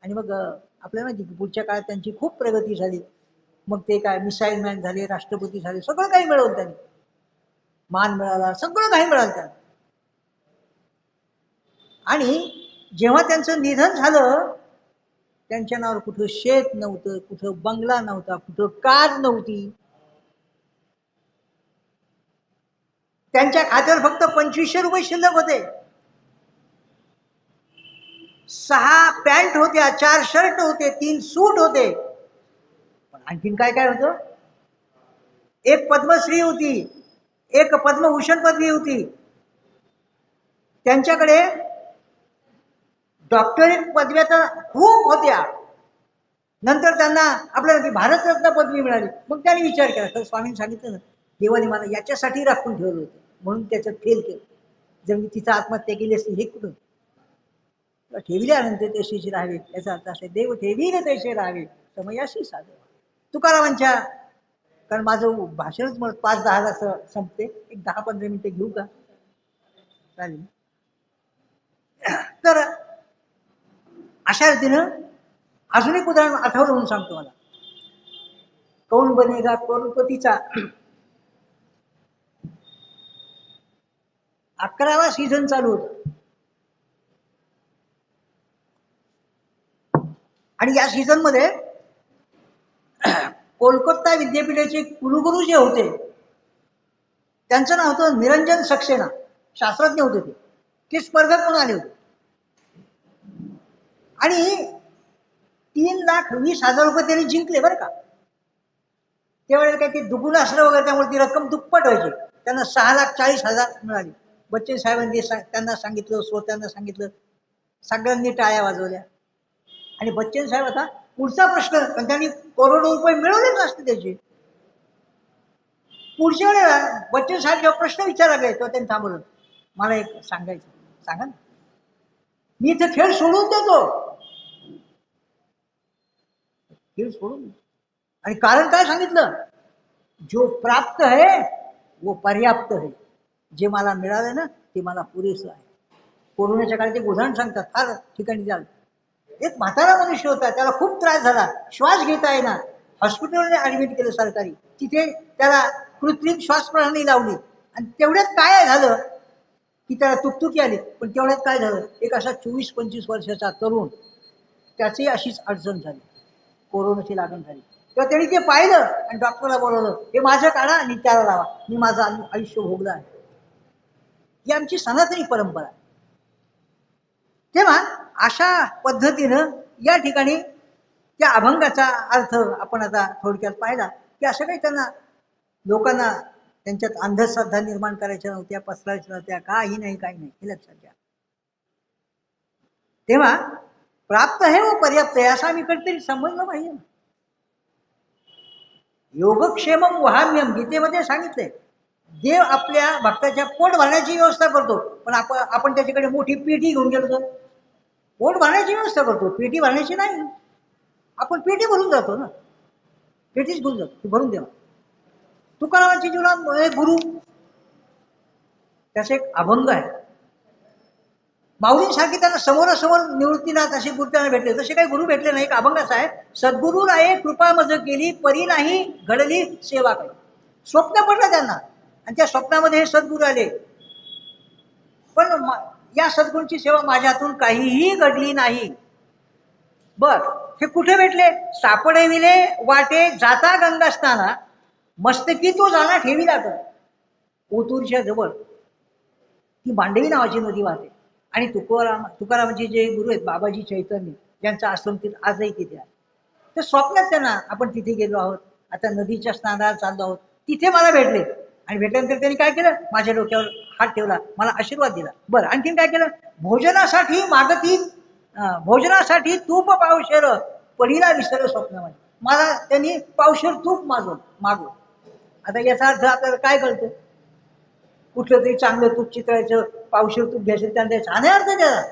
आणि मग आपल्याला माहिती की पुढच्या काळात त्यांची खूप प्रगती झाली. मग ते काय मिसाईल मॅन झाले, राष्ट्रपती झाले, सगळं काही मिळवलं त्यांनी, मान मिळाला, सगळं काही मिळालं त्यांना. आणि जेव्हा त्यांचं निधन झालं, त्यांच्या नावावर कुठं शेत नव्हतं, कुठं बंगला नव्हता, कुठं कार नव्हती. त्यांच्या खात्यावर फक्त 2500 रुपये शिल्लक होते. 6 पॅन्ट होत्या, 4 शर्ट होते, 3 सूट होते. पण आणखीन काय काय होतं, एक पद्मश्री होती, एक पद्मभूषण पदवी होती. त्यांच्याकडे डॉक्टरेट पदव्या तर खूप होत्या. नंतर त्यांना आपल्याला भारतरत्न पदवी मिळाली. मग त्यांनी विचार केला, तर स्वामींनी सांगितलं ना, देवाने मला याच्यासाठी राखून ठेवलं होतं, म्हणून त्याचं फेल केलं. जर मी तिचा आत्महत्या केली असती, हे कुठं ठेविल्यानंतर तशीच राहावे, याचा अर्थ असा, देव ठेवील तैसे राहावे, समयाशी साधे. तुकारामांच्या कारण माझं भाषणच 5-10 संपते. एक 10-15 मिनिटं घेऊ का? चालेल. तर अशा रीतीनं अजून एक उदाहरण आठवलं म्हणून सांगतो मला. कौन बनेगा करोडपतीचा 11वा सीझन चालू होता. आणि या सीझन मध्ये कोलकाता विद्यापीठाचे कुलगुरू जे होते त्यांचं नाव होतं निरंजन सक्सेना. शास्त्रज्ञ होते ते स्पर्धक म्हणून आले होते. आणि 3,20,000 रुपये त्यांनी जिंकले बरं का. त्यावेळेला काही ते दुगुण असलं वगैरे त्यामुळे ती रक्कम दुप्पट व्हायची. त्यांना 6,40,000 मिळाली. बच्चन साहेबांनी त्यांना सांगितलं, श्रोत्यांना सांगितलं, सगळ्यांनी टाळ्या वाजवल्या. आणि बच्चन साहेब आता पुढचा प्रश्न, पण त्यांनी करोडो रुपये मिळवलेच असते त्याचे. पुढच्या वेळेला बच्चन साहेब जेव्हा प्रश्न विचारायला तेव्हा त्यांनी थांबवलं. मला एक सांगायचं, सांगा ना. मी इथे खेळ सोडून देतो, खेळ सोडून. आणि कारण काय सांगितलं? जो प्राप्त है वो पर्याप्त है. जे मला मिळालं ना ते मला पुरेसं आहे. कोरोनाच्या काळात एक उदाहरण सांगतात, फार ठिकाणी झालं. एक म्हातारा मनुष्य होता, त्याला खूप त्रास झाला, श्वास घेता येईना. हॉस्पिटलमध्ये ऍडमिट केलं सरकारी. तिथे त्याला कृत्रिम श्वास प्रणाली लावली. आणि तेवढ्यात काय झालं की त्याला तुकतुकी आली. पण तेवढ्यात काय झालं, एक असा 24-25 वर्षाचा तरुण, त्याची अशीच अडचण झाली, कोरोनाची लागण झाली. तेव्हा त्यांनी ते पाहिलं आणि डॉक्टरला बोलवलं, हे माझं काढा आणि त्याला लावा, मी माझं आयुष्य भोगलं आहे. ही आमची सनातनी परंपरा आहे. तेव्हा अशा पद्धतीनं या ठिकाणी त्या अभंगाचा अर्थ आपण आता थोडक्यात पाहिला की असं काही त्यांना लोकांना त्यांच्यात अंधश्रद्धा निर्माण करायच्या नव्हत्या, पसरायच्या नव्हत्या, काही नाही हे लक्षात घ्या. तेव्हा प्राप्त आहे व पर्याप्त आहे असं आम्ही कधीतरी समजलं पाहिजे. योगक्षेमम वहाम्यम गीतेमध्ये सांगितलंय, देव आपल्या भक्ताच्या पोट भरण्याची व्यवस्था करतो. पण आपण त्याच्याकडे मोठी पेटी घेऊन गेलो तर पोट भरण्याची व्यवस्था करतो, पेटी भरण्याची नाही. आपण पेटी भरून जातो ना, पेटीच घेऊन जातो, भरून देवा. तुकारामांच्या जीवनात गुरु, त्याचा एक अभंग आहे. माऊलींसारखे त्यांना समोरासमोर निवृत्तीनाथ असे गुरु त्यांना भेटले, तसे काही गुरु भेटले नाही. एक अभंगाचा आहे, सद्गुरु राये कृपा मज केली, परी नाही घडली सेवा काही. स्वप्न पडलं त्यांना आणि त्या स्वप्नामध्ये हे सद्गुरू आले. पण या सद्गुरूंची सेवा माझ्या हातून काहीही घडली नाही. बर, हे कुठे भेटले? सापडविले वाटे जाता गंगा स्नाना, मस्तकी तो जाणा ठेविला कर. ओतूरच्या जवळ ती मांडवी नावाची नदी वाहते. आणि तुकारामांचे जे गुरु आहेत बाबाजी चैतन्य, ज्यांचा आश्रम आजही तिथे आहे. तर स्वप्नात त्यांना आपण तिथे गेलो आहोत, आता नदीच्या स्नानाला चाललो आहोत, तिथे मला भेटले. आणि भेटल्यानंतर त्यांनी काय केलं, माझ्या डोक्यावर हात ठेवला, मला आशीर्वाद दिला. बरं, आणखीन काय केलं, भोजनासाठी मागती, भोजनासाठी तूप पावशेर पडीला विसरलं स्वप्नामध्ये. मला त्यांनी पावशेर तूप मागवलं. आता याचा अर्थ आपल्याला काय कळतं, कुठलं तरी चांगलं तूप चितळायचं, पावशेर तूप घ्यायचं, त्यांना द्यायचं, हा नाही अर्थ त्याला.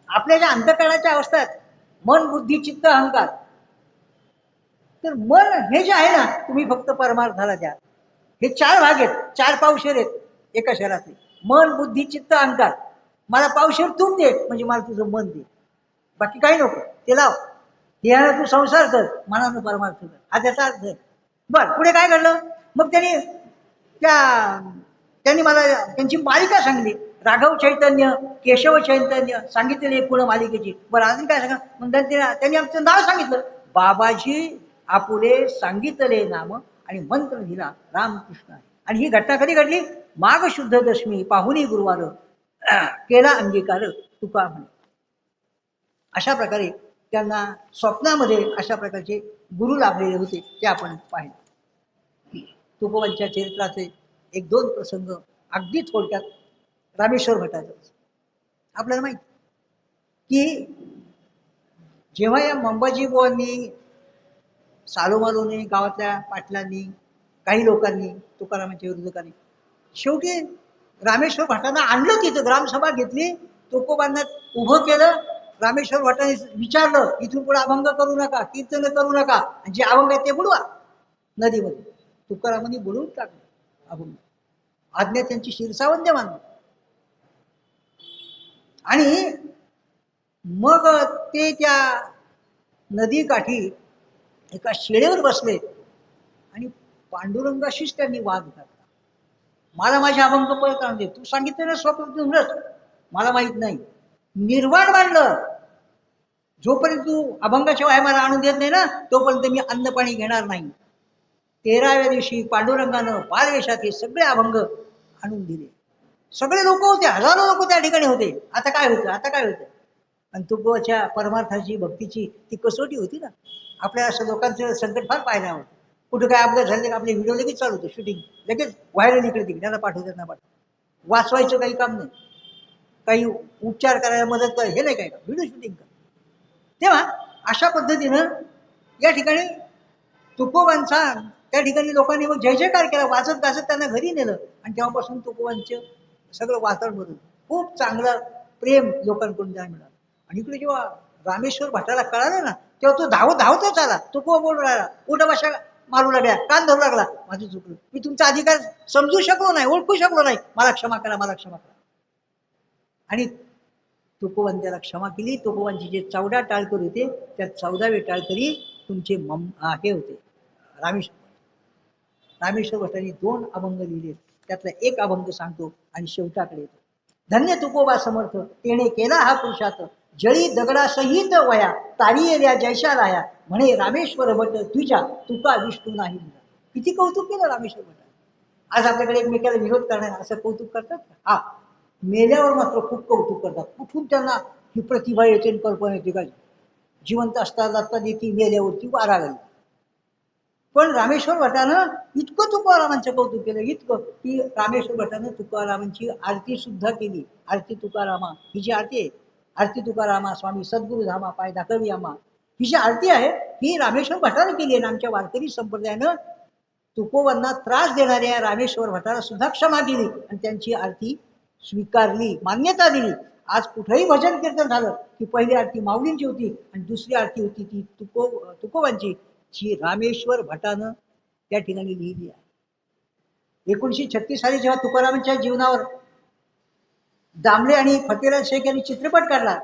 आपल्या ज्या अंतःकरणाच्या अवस्थात मन बुद्धी चित्त अहंकार, तर मन हे जे आहे ना, तुम्ही फक्त परमार्थाला द्या. हे 4 भाग आहेत, 4 पावशेर आहेत एका शहरातले, मन बुद्धी चित्त अहंकार. मला पावशेर तूप दे म्हणजे मला तुझं मन दे, बाकी काही नको, ते लाव. ह्यानं तू संसार कर, मनानं परमार्थ कर, हा त्याचा अर्थ आहे. बर, पुढे काय घडलं मग, त्यांनी मला त्यांची मालिका सांगली, राघव चैतन्य, केशव चैतन्य सांगितलेली पूर्ण मालिकेची. बरं, अजून काय सांगा, मग त्यांनी आमचं नाव सांगितलं, बाबाजी आपुले सांगितले नाम आणि मंत्र दिला रामकृष्ण. आणि ही घटना कधी घडली, माघ शुद्ध दशमी पाहुणी गुरुवार, केला अंगीकार तुका म्हणे. अशा प्रकारे त्यांना स्वप्नामध्ये अशा प्रकारचे गुरु लाभलेले होते, ते आपण पाहिले. तुकोबांच्या चरित्राचे 1-2 प्रसंग अगदी थोडक्यात. रामेश्वर भटाचं आपल्याला माहिती की जेव्हा या मंबाजी बुवांनी, सालोमालोने, गावातल्या पाटलांनी, काही लोकांनी, तुकारामांच्या विरोधकांनी शेवटी रामेश्वर भटांना आणलं, तिथं ग्रामसभा घेतली, तुकोबांना उभं केलं. रामेश्वर भटांनी विचारलं, इथून पुढे अभंग करू नका, कीर्तन करू नका, जे अभंग आहे ते बुडवा. नदीमध्ये. तुकारामांनी बुडवून टाकलं अभंग. आज्ञा त्यांची शिरसावंद्य मानली. आणि मग ते त्या नदीकाठी एका शिळेवर बसले आणि पांडुरंगाशीच त्यांनी वाद घातला. मला माझे अभंग परत आणून दे. तू सांगितलं ना स्वप्न मला माहित नाही. निर्वाण मांडलं. जोपर्यंत तू अभंगाच्या वाया मला आणून देत नाही ना तोपर्यंत मी अन्न पाणी घेणार नाही. 13व्या दिवशी पांडुरंगानं बालवेशात हे सगळे अभंग आणून दिले. सगळे लोक होते, हजारो लोक त्या ठिकाणी होते. आता काय होतं? आणि तुकोबाच्या परमार्थाची भक्तीची ती कसोटी होती ना. आपल्या असं लोकांचं संकट फार पाहायला आवडतं. कुठं काय अपघात झाले आपले व्हिडिओ लगेच चालू होते, शूटिंग लगेच व्हायरल इकडे तिकडे त्याला पाठवतात ना वाचवायचं काही काम नाही, काही उपचार करायला मदत कर हे नाही काय, व्हिडिओ शूटिंग कर. तेव्हा अशा पद्धतीनं या ठिकाणी तुकोबांचा त्या ठिकाणी लोकांनी मग जय जयकार केला, वाजत गाजत त्यांना घरी नेलं. आणि तेव्हापासून तुकोबांचं सगळं वातावरण बदललं. खूप चांगलं प्रेम लोकांकडून त्याला मिळालं. आणि इकडे जेव्हा रामेश्वर भटाला कळालं ना तेव्हा तो धावतच आला. तुकोबा बोलू राहिला, उठा बशा मारू लागल्या, कान धरू लागला, माझं चुकलं, मी तुमचा अधिकार समजू शकलो नाही, ओळखू शकलो नाही, मला क्षमा करा, मला क्षमा करा. आणि तुकोबांनी त्याला क्षमा केली. तुकोबांची जे 14 टाळकरी होते त्या 14वे टाळकरी तुमचे हे होते रामेश्वर भटांनी 2 अभंग लिहिले. त्यातला एक अभंग सांगतो आणि शेवटाकडे येतो. धन्य तुकोबा समर्थ तेने केला हा पुरुषार्थ, जळी दगडा सहित वया तारी येल्या जैशा राया, म्हणे रामेश्वर भट तुझ्या तुका विष्णू नाही. किती कौतुक केलं रामेश्वर भट. आज आपल्याकडे एकमेकाला विरोध करणार असं कौतुक करतात का? हा, मेल्यावर मात्र खूप कौतुक करतात. कुठून त्यांना ही प्रतिभा येते, कल्पना येते का? जिवंत असताना ती मेल्यावरती वारा गेली. पण रामेश्वर भटानं इतकं तुकारामांचं कौतुक केलं, इतकं की रामेश्वर भटानं तुकारामांची आरती सुद्धा केली. आरती तुकारामा ही जी आरती आहे, आरती तुकारामा स्वामी सद्गुरु धामा पाय दाखवी आमा, ही जी आरती आहे ही रामेश्वर भटानं केली आहे. आमच्या वारकरी संप्रदायानं तुकोबांना त्रास देणाऱ्या रामेश्वर भटाला सुद्धा क्षमा केली आणि त्यांची आरती स्वीकारली, मान्यता दिली. आज कुठेही भजन कीर्तन झालं की पहिली आरती माऊलींची होती आणि दुसरी आरती होती ती तुकोबांची, जी रामेश्वर भटानं त्या ठिकाणी लिहिली आहे. 1936 साली जेव्हा तुकारामांच्या जीवनावर दामले आणि फतेहराज शेख यांनी चित्रपट काढला,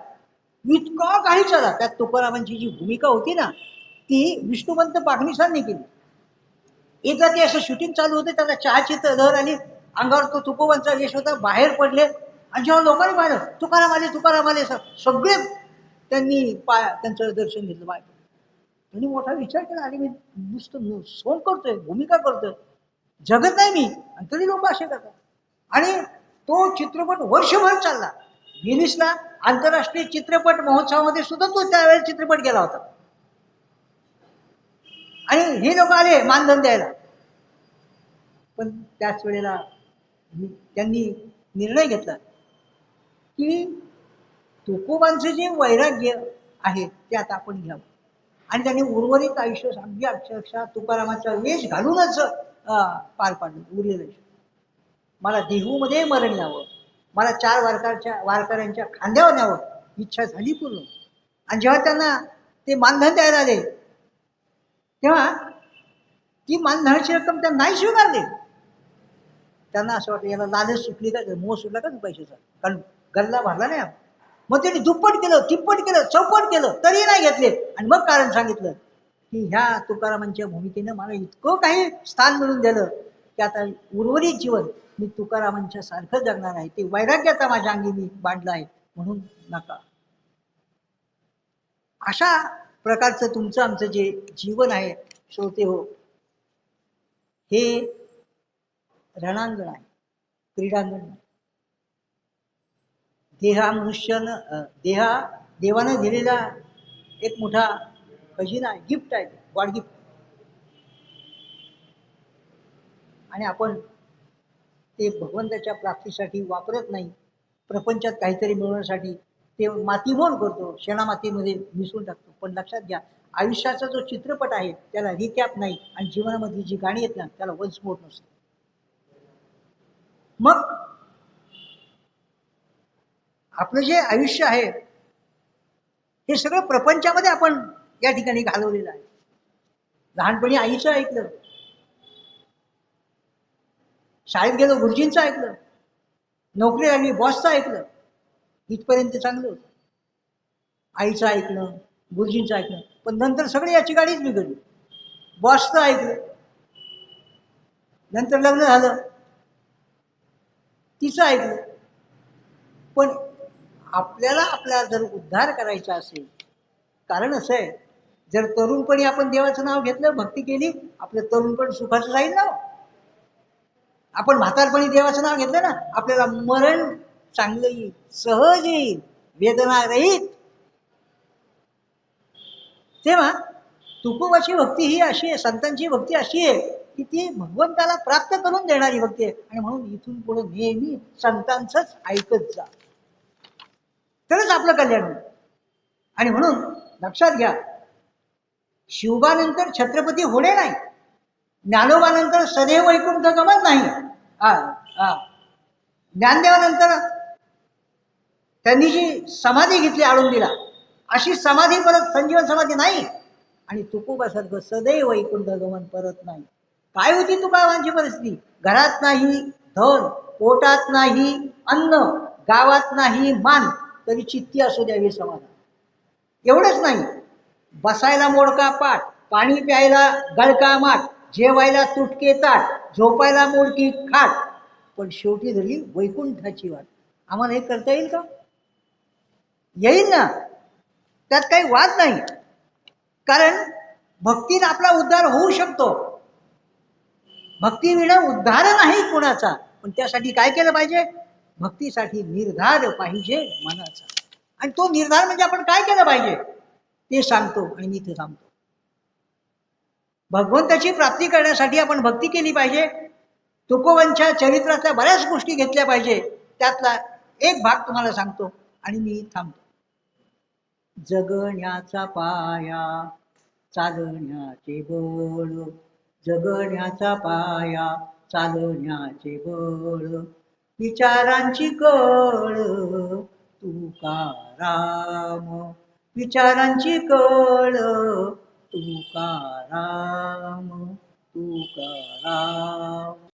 इतका काही चला. त्यात तुकारामांची जी भूमिका होती ना ती विष्णुवंत पागनीसांनी केली. एकदा ते असं शूटिंग चालू होते, त्याला चहाची लहर आली, अंगावर तो तुकोबांचा वेश होता, बाहेर पडले. आणि जेव्हा लोकांनी पाहिलं तुकाराम आले सगळे त्यांनी त्यांचं दर्शन घेतलं. बाहेर त्यांनी मोठा विचार केला, आणि मी नुसतं सोंग करतोय, भूमिका करतोय, जगत नाही मी, आणि तरी लोक असे करतात. आणि तो चित्रपट वर्षभर चालला. व्हेनिसला आंतरराष्ट्रीय चित्रपट महोत्सवामध्ये सुद्धा तो त्यावेळेस चित्रपट गेला होता. आणि हे लोक आले मानधन द्यायला. पण त्याच वेळेला त्यांनी निर्णय घेतला की तुकोबांचं जे वैराग्य आहे ते आता आपण घ्यावं. आणि त्यांनी उर्वरित आयुष्य अगदी अक्षरशः तुकारामाचा वेश घालूनच पार पाडलं. उरलेलं मला देहूमध्ये मरण यावं, मला 4 वारकऱ्यांच्या खांद्यावर न्यावं, इच्छा झाली पूर्ण. आणि जेव्हा त्यांना ते मानधन द्यायला आले तेव्हा ती मानधनाची रक्कम त्यांना नाही स्वीकारली. त्यांना असं वाटलं याला लालच सुटली का, मोह सुटला का पैशाचा, कारण गल्ला भरला नाही. मग त्यांनी दुप्पट केलं, तिप्पट केलं, चौपट केलं, तरी नाही घेतले. आणि मग कारण सांगितलं की ह्या तुकारामांच्या भूमिकेनं मला इतकं काही स्थान मिळून दिलं की आता उर्वरित जीवन मी तुकारामांच्या सारखं जगणार आहे. ते वैराग्य आता माझ्या अंगी मी बांधलं आहे, म्हणून नका. अशा प्रकारचं तुमचं आमचं जे जीवन आहे श्रोते हो, हे रणांगण आहे, क्रीडांगण नाही. देवानं दिलेला एक मोठा खजिना आहे, गिफ्ट आहे, गॉड गिफ्ट. आणि आपण ते भगवंताच्या प्राप्तीसाठी वापरत नाही, प्रपंचात काहीतरी मिळवण्यासाठी ते मातीमोल करतो, शेणामातीमध्ये मिसळून टाकतो. पण लक्षात घ्या, आयुष्याचा जो चित्रपट आहे त्याला रिकॅप नाही, आणि जीवनामधली जी गाणी आहेत ना त्याला वन्स मोर नसतं. मग आपलं जे आयुष्य आहे हे सगळं प्रपंचामध्ये आपण या ठिकाणी घालवलेलं आहे. लहानपणी आईचं ऐकलं, शाळेत गेलो गुरुजींचं ऐकलं, नोकरी लागली बॉसचं ऐकलं, इथपर्यंत चांगलं होतं. आईचं ऐकलं, गुरुजींचं ऐकलं, पण नंतर सगळी याची गाडीच बिघडली. बॉसचं ऐकलं, नंतर लग्न झालं, तिचं ऐकलं. पण आपल्याला आपला जर उद्धार करायचा असेल, कारण असं आहे, जर तरुणपणी आपण देवाचं नाव घेतलं, भक्ती केली, आपलं तरुणपण सुखाचं जाईल ना. आपण म्हातारपणी देवाचं नाव घेतलं ना, आपल्याला मरण चांगलं येईल, सहज येईल, वेदना रहित. तेव्हा तुकोबाची भक्ती ही अशी आहे, संतांची भक्ती अशी आहे की ती भगवंताला प्राप्त करून देणारी भक्ती आहे. आणि म्हणून इथून पुढे नेहमी संतांचंच ऐकत जा, तरच आपलं कल्याण होईल. आणि म्हणून लक्षात घ्या, शिवबानंतर छत्रपती होणे नाही, ज्ञानोबानंतर सदैव वैकुंठ गमन नाही, ज्ञानदेवानंतर त्यांनी जी समाधी घेतली आळंदीला, अशी समाधी परत संजीवन समाधी नाही. आणि तुकोबासारखं सदैव वैकुंठ गमन परत नाही. काय होती तुकोबांची परिस्थिती? घरात नाही धन, पोटात नाही अन्न, गावात नाही मान, तरी चित्ती असू द्यावी समाधान. एवढंच नाही, बसायला मोडका पाठ, पाणी प्यायला गळका माठ, जेवायला तुटके ताट, झोपायला मोडकी खाट, पण शेवटी धरली वैकुंठाची वाट. आम्हाला हे करता येईल का? येईल ना, त्यात काही वाद नाही. कारण भक्तीने आपला उद्धार होऊ शकतो. भक्तीविना उद्धार नाही कुणाचा. पण त्यासाठी काय केलं पाहिजे? भक्तीसाठी निर्धार पाहिजे मनाचा. आणि तो निर्धार म्हणजे आपण काय केलं पाहिजे ते सांगतो आणि मी इथे थांबतो. भगवंताची प्राप्ती करण्यासाठी आपण भक्ती केली पाहिजे. तुकोबांच्या चरित्रातल्या बऱ्याच गोष्टी घेतल्या पाहिजे. त्यातला एक भाग तुम्हाला सांगतो आणि मी थांबतो. जगण्याचा पाया चालण्याचे बळ, जगण्याचा पाया चालण्याचे बळ, विचारांची कळ तुकाराम, विचारांची कळ तुकाराम, तुकाराम.